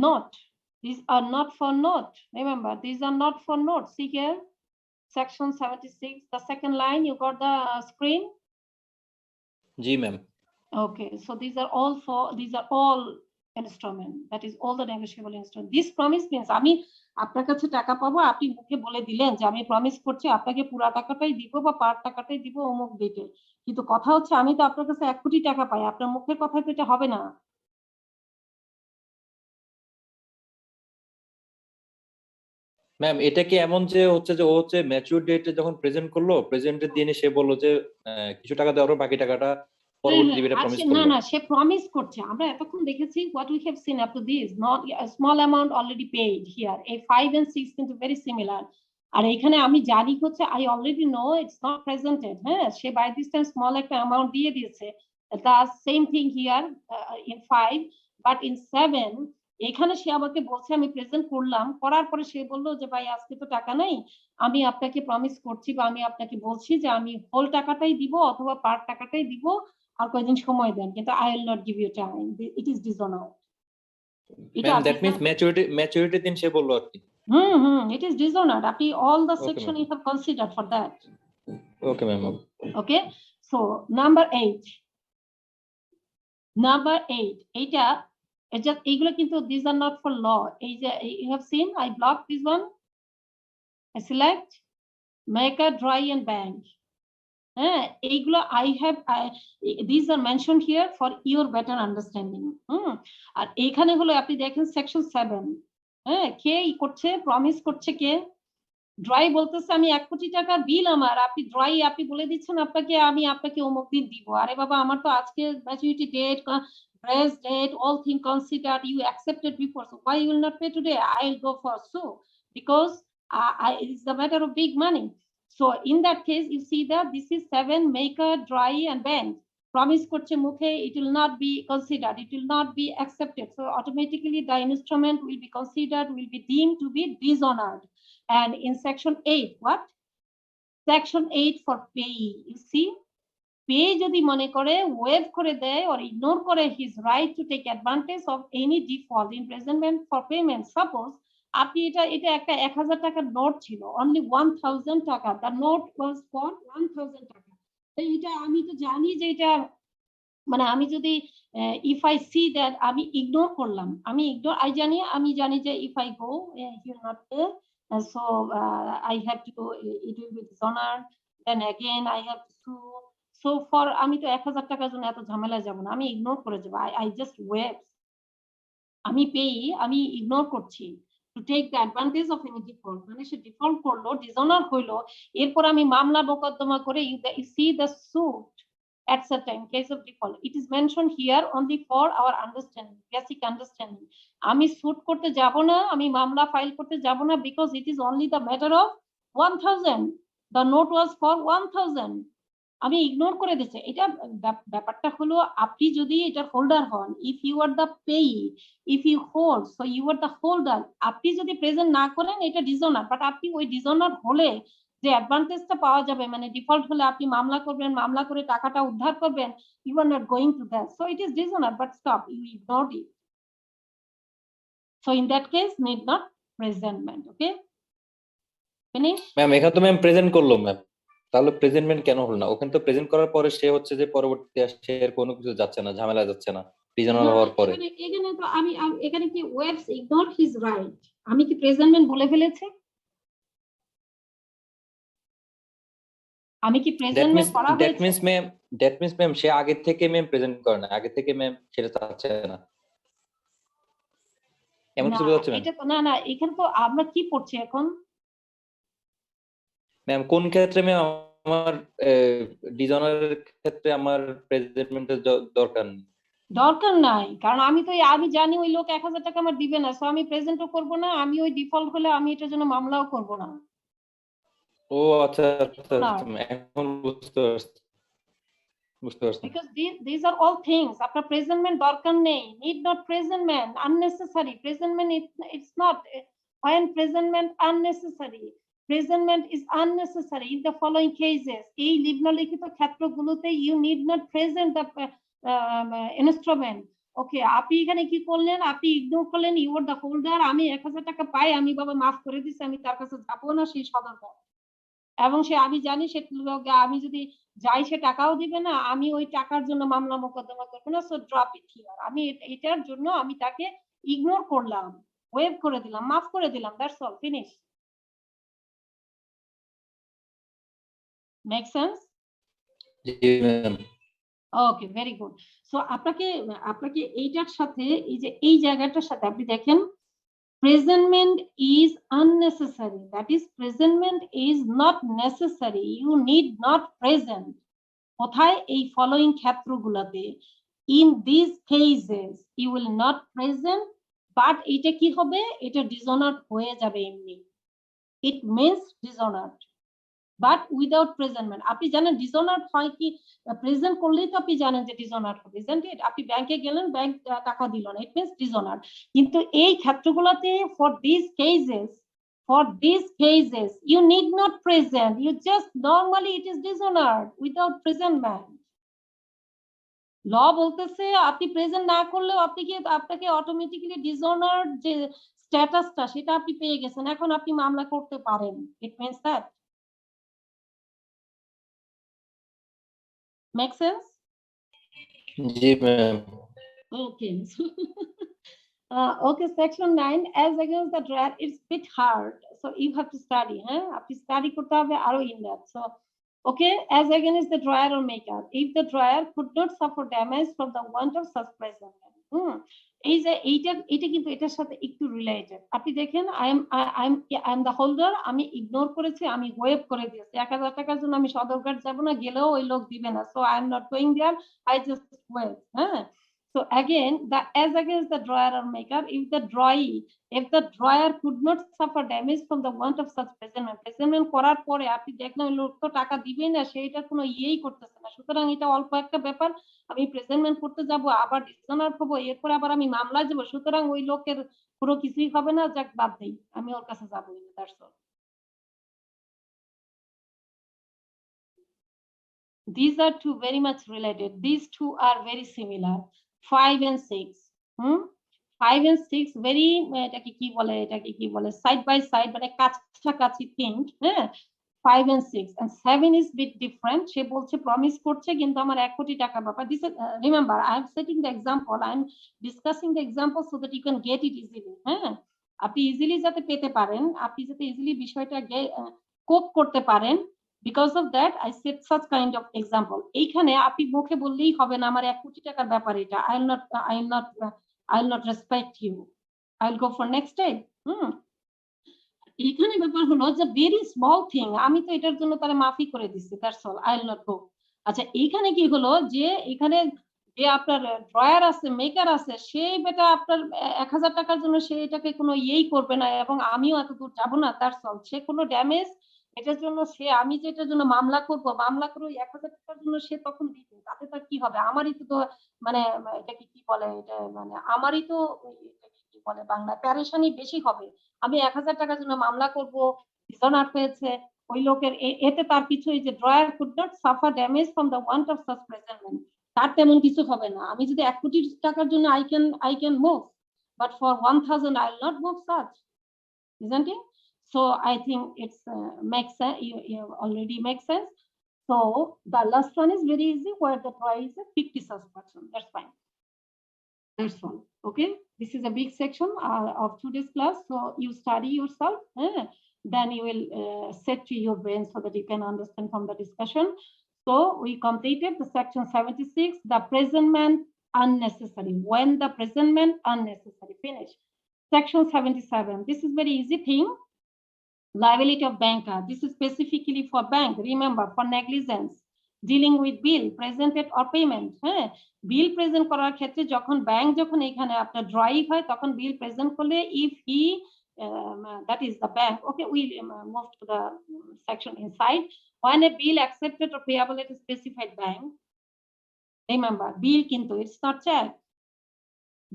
Note. These are not for note. Remember, these are not for note. See here, section 76, the second line, you got the screen? G ma'am. Okay, so these are all instrument. That is all the negotiable instrument. This promise means আমি আপনার কাছে টাকা পাবো, আপনি মুখে বলে দিলেন যে আমি প্রমিস করছি আপনাকে পুরো টাকাটাই দিব বা পার টাকাটাই দিব অমুক ডেটে, কিন্তু কথা হচ্ছে আমি তো আপনার কাছে 1 কোটি টাকা পাই, আপনার মুখের কথায় তো এটা হবে না। ম্যাম এটা কি এমন যে হচ্ছে যে ও হচ্ছে ম্যাচিউর ডেটে যখন প্রেজেন্ট করলো, প্রেজেন্টের দিনে সে বললো যে কিছু টাকা দেওয়ার বাকি টাকাটা পরবর্তী দিবে, এটা প্রমিস না করলো? না, সে প্রমিস করছে। আমরা এতক্ষণ দেখেছি what we have seen up to this, not a small amount already paid here. A 5 and 6 কিন্তু very similar. আর এখানে আমি জানি হচ্ছে I already know it's not presented. হ্যাঁ, সে by this time small একটা amount দিয়ে দিয়েছে। The same thing here in 5, but in 7 এখানে সে আমাকে বলছে আমি প্রেজেন্ট করলাম, করার পরে সে বললো যে ভাই আজকে তো টাকা নেই, আমি আপনাকে প্রমিস করছি বা আমি আপনাকে বলছি যে আমি হোল টাকাটাই দিব অথবা পার টাকাটাই দিব, আর কয়দিন সময় দেন, কিন্তু I will not give you time. It is dishonored. Ma'am that means maturity দিন সে বললো আর কি। It is dishonored. আপনি all the Okay, section ma'am. you have considered for that. Okay ma'am. Okay, so number 8. এইটা just এইগুলো কিন্তু these are not for law. এই যে you have seen I blocked this one. I select maker, dry and bank. এইগুলো these are mentioned here for your better understanding. আর এইখানে হলো আপনি দেখেন সেকশন 7, কে করছে, প্রমিস করছে কে? ড্রাই বলতেছে আমি 1 কোটি টাকার বিল আমার, আপনি ড্রাই আপনি বলে দিচ্ছেন আমি আপনাকে অমুক দিন দিব। আরে বাবা, আমার তো আজকে maturity date, grace date, all thing considered, you accepted before, so why you will not pay today? I will go for so, because it's a matter of big money. So in that case you see that this is 7, maker, dry and bank. Promise করছে মুখে, it will not be considered, it will not be accepted, so automatically the instrument will be considered, will be deemed to be dishonored. And in section 8, what? Section 8 for payee. You see, pay যদি মনে করে waive করে দেয় or ignore করে his right to take advantage of any default in presentment for payment. Suppose আপনি এটা একটা 1000 টাকার নোট ছিল, only 1000 টাকা, the note was for 1000 টাকা। তো এটা আমি তো জানি যে এটা মানে আমি যদি if I see that আমি ইগনোর করলাম, I জানি যে if I go he will not pay, so I have to go, it will be dishonored, then again I have to sue. So for আমি তো 1000 টাকার জন্য এত ঝামেলায় যাব না, আমি ইগনোর করে যাব, I just waive, আমি আমি ইগনোর করছি to take the advantage of any default, মানে সে ডিফল্ট করলো, ডিসঅনার হইলো, এরপর আমি মামলা মোকদ্দমা করে you see the suit etc. in case of default. It is mentioned here only for our understanding, basic understanding. আমি সুট করতে যাব না, আমি মামলা ফাইল করতে যাব না, because it is only the matter of 1000. The note was for 1000. আমি ইগনোর করে দিচ্ছি। এটা ব্যাপারটা হলো আপনি যদি এটার হোল্ডার হন, if you are the payee, if you hold, so you are the holder, আপনি যদি প্রেজেন্ট না করেন এটা ডিসঅনার, বাট আপনি ওই ডিসঅনার হলে যে অ্যাডভান্টেজটা পাওয়া যাবে, মানে ডিফল্ট হলে আপনি মামলা করবেন, মামলা করে টাকাটা উদ্ধার করবেন, you are not going to that, so it is dishonor, but stop, you ignored it, so in that case need not presentment. Okay, finish. Ma'am এখানে তো ম্যাম প্রেজেন্ট করলো ম্যাম, তাহলে প্রেজেন্টমেন্ট কেন হলো না? ওখানে তো প্রেজেন্ট করার পরে সে হচ্ছে যে পরবর্তীতে সে এর কোনো কিছু যাচ্ছে না, ঝামেলা যাচ্ছে না রিজনাল হওয়ার পরে। এখানে তো এখানে কি ওয়েবস ইগনোর হিজ রাইট, আমি কি প্রেজেন্টমেন্ট বলে ফেলেছি? আমি কি প্রেজেন্টমেন্ট করা দ্যাট হয়েছে? মিন্স ম্যাম সে আগে থেকে ম্যাম প্রেজেন্ট করে না, আগে থেকে ম্যাম সেটা চাচ্ছে না, এমন না কিছু বোঝাচ্ছে ম্যাম? এটা তো না, এখানে তো আমরা কি পড়ছি এখন? ম্যাম কোন ক্ষেত্রে ম্যাম আমার ডিজনারের ক্ষেত্রে আমার প্রেজেন্টমেন্টের দরকার নেই? দরকার নাই, কারণ আমি জানি ওই লোক 1000 টাকা আমার দিবে না, সো আমি প্রেজেন্টও করব না, আমি ওই ডিফল্ট হলে আমি এটার জন্য মামলাও করব না। ও আচ্ছা আচ্ছা আচ্ছা, এখন বুঝতে পারছি। Because these are all things. আপনার প্রেজেন্টমেন্ট দরকার নেই, need not presentment, unnecessary presentment, it's not. When presentment unnecessary, presentment is unnecessary in the following cases. এই নিম্নলিখিত ক্ষেত্রগুলোতে you need not present the instrument. ওকে, আপনি এখানে কি করলেন? আপনি ইগনোর করলেন, you are the holder, আমি 1000 টাকা পাই, আমি বাবা মাফ করে দিছি, আমি তার কাছে যাবো না, সেই সদরকার। এবং আমি জানি সে আমি যদি যাই সে টাকাও দিবে না, আমি ওই টাকার জন্য মামলা মোকদ্দমা করবো না, সো ড্রপ ইট হিয়ার। আমি এটার জন্য আমি তাকে ইগনোর করলাম, ওয়েভ করে দিলাম, মাফ করে দিলাম, that's all, finish. Make sense? G ma'am. Okay, very good. So আপনাকে এইটার সাথে এই যে এই জায়গাটার সাথে আপনি দেখেন presentment is unnecessary, that is presentment is not necessary, you need not present কোথায়? এই following ক্ষেত্রগুলোতে in these cases you will not present, but এটা কি হবে? এটা dishonored হয়ে যাবে এমনি, it means dishonored but without presentment। আপনি জানেন dishonored হয় কি? প্রেজেন্ট করলেই তো আপনি জানেন যে dishonored হবে, isn't it? আপনি ব্যাংকে গেলেন, ব্যাংক টাকা দিল না, it means dishonored। কিন্তু এই ক্ষেত্রগুলোতে for these cases you need not present, you just normally it is dishonored without presentment। ল বলতেছে আপনি প্রেজেন্ট না করলেও আপনাকে অটোমেটিক্যালি ডিসঅনার্ড যে স্ট্যাটাসটা সেটা আপনি পেয়ে গেছেন, এখন আপনি মামলা করতে পারেন। It means that. Make sense? G ma'am. Okay. Okay, section 9, as against the drawer, it's bit hard, so you have to study, হ্যাঁ, আপনি স্টাডি করতে হবে আরো in depth। So okay, as against the drawer or maker, if the drawer could not suffer damage from the want of such presentment, এই যে এটা কিন্তু এটার সাথে একটু রিলেটেড। আপনি দেখেন I am the holder, আমি ইগনোর করেছি, আমি ওয়েভ করে দিয়েছি, 1000 টাকার জন্য আমি সদরঘাট যাব না, গেলেও ওই লোক দিবে না, so I am not going there, I just wave, হ্যাঁ। So again, as against the drawer or maker, if the drawer could not suffer damage from the want of such presentment করার পরে আপনি দেখলেন লোক তো টাকা দিবেই না, সেটা কোনো ইয়েই করতেছে না, সুতরাং এটা অল্প একটা ব্যাপার, আমি প্রেজেন্টমেন্ট করতে যাব, আবার ডিসঅনার হবো, এরপর আবার আমি মামলায় যাব, সুতরাং ওই লোকের পুরো কিছুই হবে না, যাক বাদ দেই, আমি ওর কাছে যাবোই না, that's all. These are two very much related. These two are very similar. 5 and 6. 5 and 6 very এটাকে কি বলে সাইড বাই সাইড, মানে কাছাকাছি থিঙ্ক, হ্যাঁ। 5 and 6 and 7 is bit different. সে বলছে প্রমিস করছে কিন্তু আমার 1 কোটি টাকা ব্যাপার। This is remember I am setting the example, I am discussing the example so that you can get it easily, হ্যাঁ। আপনি ইজিলি যাতে পেতে পারেন, আপনি যাতে ইজিলি বিষয়টা কোপ করতে পারেন, because of that I set such kind of example। এইখানে আপনি মুখে বললেই হবে না আমার 1 কোটি টাকার ব্যাপার এটা, I will not respect you, I will go for next step। এখানে ব্যাপার হলো যে ভেরি স্মল থিং, আমি তো এটার জন্য তারা মাফি করে দিচ্ছি, that's all, I will not গো। আচ্ছা, এইখানে কি হলো যে এখানে যে আপনার ড্রয়ার আছে, মেকার আছে, সেই বেটা আপনার 1000 টাকার জন্য সে এটাকে কোনো ইয়েই করবে না, এবং আমিও এত দূর যাবো না, দ্যাটস অল। সে কোনো ড্যামেজ এটার জন্য আমি যেটার জন্য মামলা করে 1000 টাকার জন্য সে তখন দিবে, তাতে তার কি হবে? আমারই তো মানে এটাকে কি বলে, এটা মানে আমারই তো কি বলে বাংলা প্যারেশানি বেশি হবে। আমি 1000 টাকার জন্য মামলা করব, ডিসঅনার হয়েছে ওই লোকের, এতে তার কিছু এই যে drawer could not suffer damage from the want of such presentment, তার তেমন কিছু হবে না। আমি যদি 1 কোটি টাকার জন্য I can move, but for 1000 I will not move such, isn't it? So I think it's makes sense. You already makes sense. So the last one is very easy, where the DROI is a 50%. That's fine. That's all. Okay. This is a big section of today's class. So you study yourself. Then you will set to your brain so that you can understand from the discussion. So we completed the section 76, the presentment unnecessary. When the presentment unnecessary, finish. Section 77. This is very easy thing. Liability of banker. This is specifically for bank. Remember, for negligence, dealing with bill presented or payment. Bill present করার ক্ষেত্রে যখন bank যখন এখানে আপনার drawing হয় তখন বিল present করলে if he that is the bank. Okay, we move to the section inside. When a bill accepted or payable at a specified bank, remember bill কিন্তু it's not check.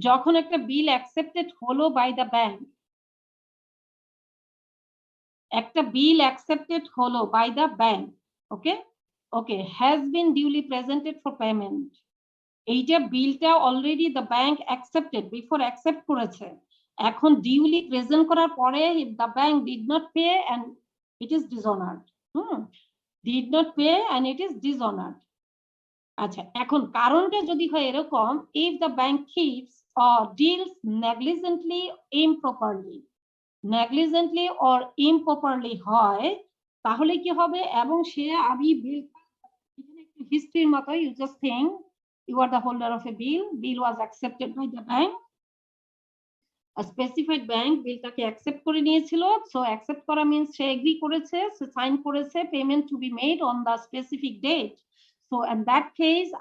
যখন একটা bill accepted হলো by the bank, একটা bill accepted হলো by the bank, okay okay, has been duly presented for payment. এইটা বিলটা already the bank accepted, before accept করেছে, এখন ডিউলি প্রেজেন্ট করার পরে the bank did not pay and it is dishonoured. Did not pay and it is dishonoured. আচ্ছা, এখন কারণটা যদি হয় এরকম, if the bank keeps or deals negligently improperly, নেগলিজেন্টলি or ইমপ্রপারলি হয়, তাহলে কি হবে, এবং সে আমি বিল হিস্ট্রির মতো, you just think you are the holder of a bill was accepted by the bank, a specified bank বিলটাকে accept করে নিয়েছিল, so accept করা means সে agree করেছে, সে sign করেছে payment to be made on the specific date. So in that case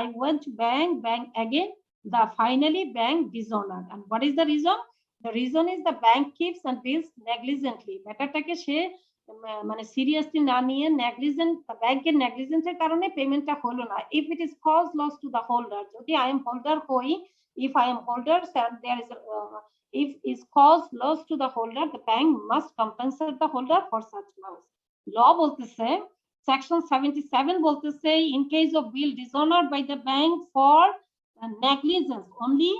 I went to bank again, the finally bank dishonored. And what is the reason? The reason is the bank keeps and deals negligently. ব্যাপারটাকে সে মানে seriously না নিয়ে negligent, ব্যাংকের নেগলিজেন্সের কারণে পেমেন্টটা হলো না। If it is cause loss to the holder, যদি আই এম হোল্ডার হই, if I am holder and there is if is cause loss to the holder, the bank must compensate the holder for such loss. Law বলতেছে, section 77 বলতেছে, in case of bill dishonored by the bank for negligence, only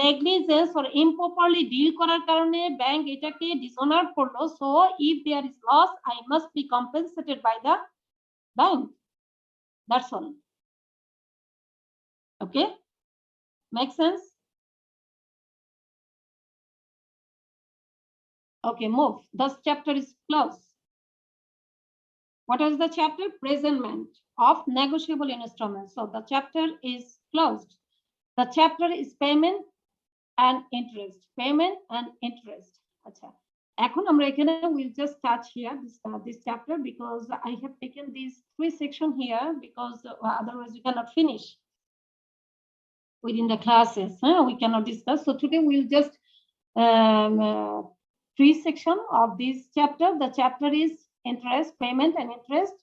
negligence or improperly deal করার কারণে bank এটাকে dishonour করলো, so if there is loss I must be compensated by the bank. That's all. Okay, make sense? Okay, move. This chapter is closed. What is the chapter? Presentment of negotiable instruments. So the chapter is closed. The chapter is payment and interest. Payment and interest. Acha. এখন আমরা এখানে we'll just touch here this chapter, because I have taken these 3 sections here because otherwise we cannot finish within the classes. We cannot discuss. So today we'll just 3 sections of this chapter. The chapter is interest, payment and interest.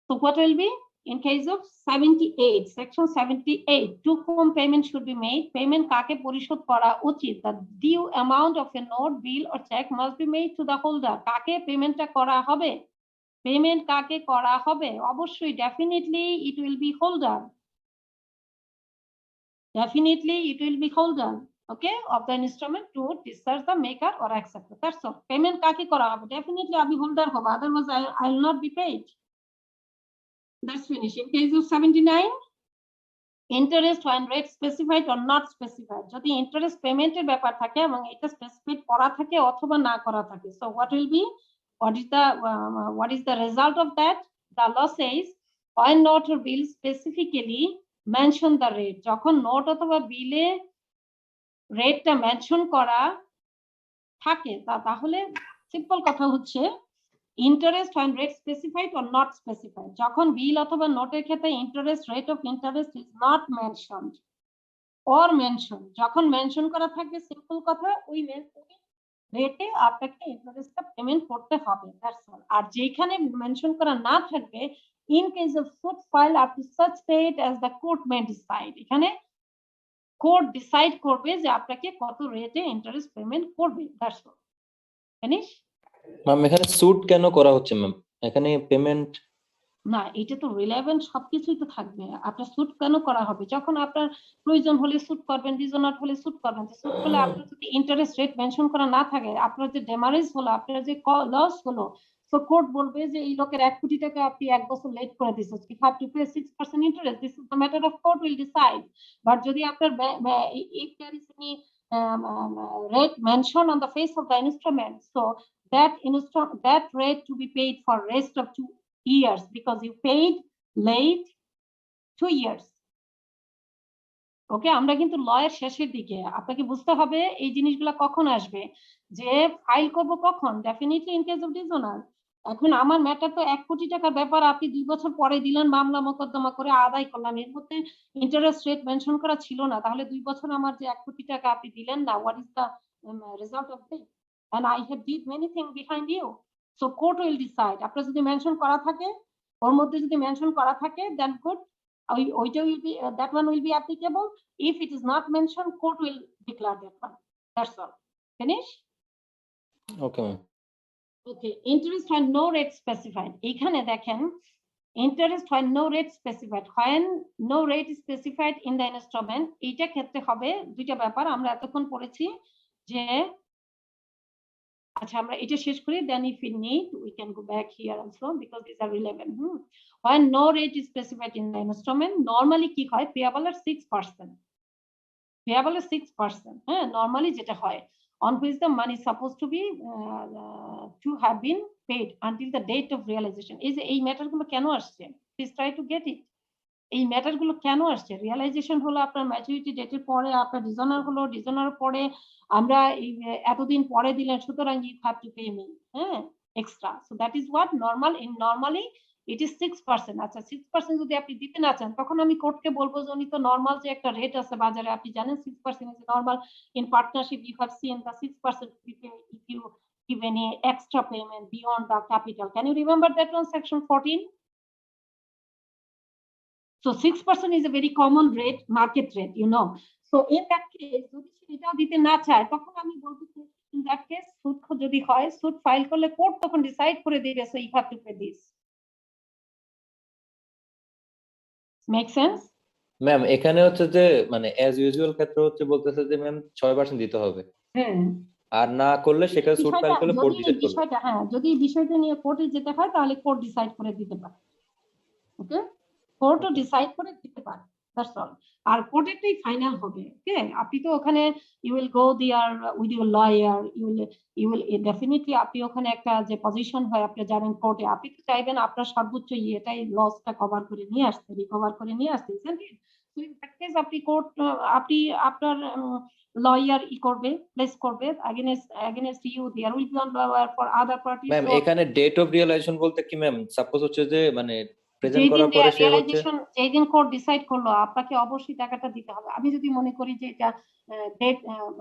So what will be? In case of 78, section 78, to whom payment should be made? Payment কাকে পরিশোধ করা উচিত? The due amount of a note, bill or check must be made to the holder. কাকে পেমেন্টটা করা হবে? Payment কাকে করা হবে? অবশ্যই definitely it will be holder. Definitely it will be holder, okay, of the instrument to discharge the maker or acceptor. That's all. Payment কাকে করা হবে? Definitely আমি holder হব, otherwise I will not be paid. That's finished. In case of 79, interest when rate specified or not specified. যদি interest payment এর ব্যাপার থাকে এবং এটা specified করা থাকে অথবা না করা থাকে, so what will be, what is the result of that? The law says when note or bill specifically mention the rate, যখন নোট অথবা বিলে রেটটা মেনশন করা থাকে, তাহলে সিম্পল কথা হচ্ছে interest when rate specified or not specified. যখন বিল অথবা নোটের ক্ষেত্রে interest, rate of interest is not mentioned or mentioned, যখন মেনশন করা থাকবে সিম্পল কথা ওই রেটে আপনাকে ইন্টারেস্টটা পেমেন্ট করতে হবে, দ্যাটস অল। আর যেখানে মেনশন করা না থাকবে, in case of suit filed up to such date as the court may decide, এখানে কোর্ট ডিসাইড করবে যে আপনাকে কত রেটে ইন্টারেস্ট পেমেন্ট করবে, দ্যাটস অল। ফিনিশ? ম্যাম এখানে স্যুট কেন করা হচ্ছে ম্যাম? এখানে পেমেন্ট না, এটা তো রিলেভেন্ট সবকিছুই তো থাকবে। আপনার স্যুট কেন করা হবে? যখন আপনার প্রয়োজন হলে স্যুট করবেন, রিজন নট হলে স্যুট করবেন। তো স্যুট করলে আপনার যদি ইন্টারেস্ট রেট মেনশন করা না থাকে, আপনার যে ড্যামারেজ হলো, আপনার যে লস হলো, সো কোর্ট বলবে যে এই লোকের 1 কোটি টাকা আপনি 1 বছর লেট করে দিয়েছেন। You have to pay 6% interest. This is the matter of court will decide. But যদি আপনার if there is any rate mentioned on the face of the instrument, so that rate to be paid for rest of 2 years because you paid late 2 years. ওকে, আমরা কিন্তু লয়ের শেষের দিকে। আপনাকে বুঝতে হবে এই জিনিসগুলো কখন আসবে, যে ফাইল করব কখন, definitely in case of dishonour. এখন আমার ম্যাটার তো 1 কোটি টাকার ব্যাপার, আপনি 2 বছর পরে দিলেন, মামলা মোকদ্দমা করে আদায় করলাম, এর মধ্যে ইন্টারেস্ট রেট মেনশন করা ছিল না, তাহলে 2 বছর আমার যে 1 কোটি টাকা আপনি দিলেন না, what is the result of this? And I have did many thing behind you. So court will decide. আপনার যদি মেনশন করা থাকে, ওর মধ্যে যদি মেনশন করা থাকে, দেন গুড, ওইটা will be, that one will be applicable. If it is not mentioned, court will declare that one. That's all. Finish? Okay ma'am. Okay. Interest when no rate specified. এখানে দেখেন, interest when no rate specified. When no rate is specified in the instrument, এইটা ক্ষেত্রে হবে দুইটা ব্যাপার আমরা এতক্ষণ পড়েছি, যে আচ্ছা আমরা এটা শেষ করি, then if we need we can go back here also because these are relevant. When no rate is specified in the instrument, normally কি হয়, payable at 6%. Payable at 6%. হ্যাঁ, normally যেটা হয়, on which the money is supposed to be to have been paid until the date of realization. এই যে এই matter গুলো কেন আসছে, please try to get it. এই ম্যাটার গুলো কেন আসছে? রিয়ালাইজেশন হলো আপনার ম্যাচুরিটি ডেটের পরে, আপনার ডিজনার হলো, ডিজনার পরে আমরা এতদিন পরে দিলেন, সুতরাং you have to pay me, হ্যাঁ, extra. So that is what normal. In normally it is 6%। আচ্ছা 6% যদি আপনি দিতে না চান, তখন আমি কোর্টকে বলবো যে উনি তো নরমাল যে একটা রেট আছে বাজারে, আপনি জানেন 6% is normal. In partnership you have seen the 6% if you give any extra payment beyond the capital. Can you remember that one, section 14? So 6% is a very common rate, market rate, you know. So in that case, যদি সেটাও দিতে না চায়, তখন আমি বলবো in that case সুদ যদি হয়, সুদ ফাইল করলে কোর্ট তখন ডিসাইড করে দিবে, so you have to pay this. Make sense? Ma'am এখানে হচ্ছে যে মানে অ্যাজ ইউজুয়াল ক্ষেত্রে হচ্ছে বলতেছে যে ম্যাম 6% দিতে হবে, হ্যাঁ, আর না করলে সেখানে সুট ফাইল করলে কোর্ট ডিসাইড করবে। বিষয়টা, হ্যাঁ, যদি বিষয়টা নিয়ে কোর্টে যেতে হয় তাহলে কোর্ট ডিসাইড করে দিতে পারে। ওকে, কোর্টও ডিসাইড করে দিতে পারে, দ্যাটস অল। আর কোর্টেরটাই ফাইনাল হবে। ওকে, আপনি তো ওখানে you will go there with your lawyer, you will definitely, আপনি ওখানে একটা যে পজিশন হয় আপনি জানেন কোর্টে, আপনি তো চাইবেন আপনার সর্বোচ্চ ইয়েটাই লসটা কভার করে নিয়ে আসতে, রিকভার করে নিয়ে আসতে। সো ইন দ্যাট কেস আপনি কোর্ট, আপনি আপনার লয়ার করবে, প্লেস করবে against you, there will be on lawyer for other parties. Ma'am এখানে ডেট অফ রিয়ালাইজেশন বলতে কি ম্যাম, সাপোজ হচ্ছে যে মানে প্রেজেন্ট যেদিন করার পরে সে হচ্ছে রিয়ালাইজেশন, যেদিন কোর্ট ডিসাইড করলো আপনাকে অবশ্যই টাকাটা দিতে হবে। আমি যদি মনে করি যে এটা ডেট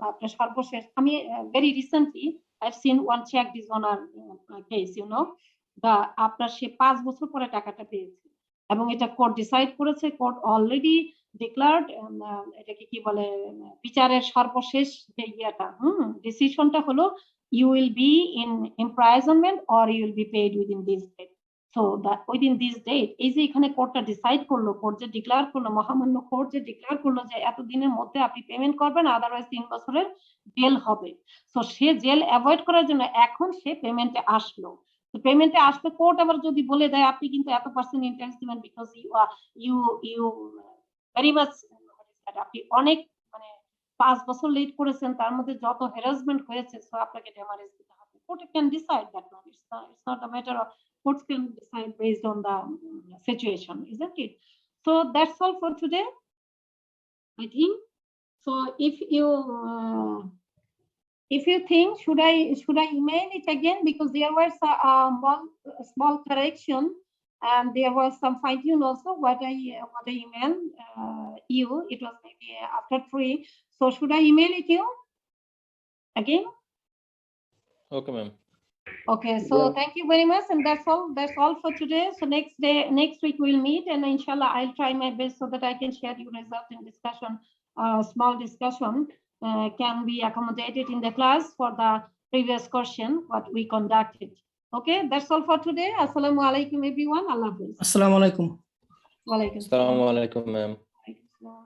আপনার সর্বশেষ, আমি very recently I have seen one cheque dishonour case, you know, the আপনার সে 5 বছর পরে টাকাটা পেয়েছে এবং এটা কোর্ট ডিসাইড করেছে, কোর্ট অলরেডি ডিক্লার্ড, এটাকে কি বলে, বিচারের সর্বশেষ যে ইয়েটা, ডিসিশনটা হলো you will be in imprisonment or you will be paid within this date. So that within this date, এই যে এখানে কোর্টটা ডিসাইড করলো, কোর্ট যে ডিক্লেয়ার করলো, মহামান্য কোর্ট যে ডিক্লেয়ার করলো যে এত দিনের মধ্যে আপনি পেমেন্ট করবেন, আদারওয়াইজ 3 বছরের জেল হবে। সো সে জেল অ্যাভয়েড করার জন্য এখন সে পেমেন্টে আসলো। তো পেমেন্টে আসলে কোর্ট আবার যদি বলে দেয় আপনি কিন্তু এত % ইন্টারেস্ট দিবেন বিকজ ইউ ভেরি মাচ, আপনি অনেক মানে 5 বছর লেট করেছেন, তার মধ্যে যত হ্যারাসমেন্ট হয়েছে, সো আপনাকে ড্যামারেজ দিতে হবে। Court can decide that one, it's not a matter of, courts can decide based on the situation, isn't it? So that's all for today, I think. So if you think, should I email it again, because there was a small correction and there was some fine tune also what I emailed you. It was maybe after 3. So should I email it you again? Okay ma'am. Okay, so thank you very much, and that's all for today. So next week we'll meet, and inshallah I'll try my best so that I can share your result in discussion. Small discussion can be accommodated in the class for the previous question what we conducted. Okay, that's all for today. Assalamu alaikum everyone. Allah Hafiz. আসসালামু আলাইকুম। Wa alaikum আসসালামু আলাইকুম ma'am. salam.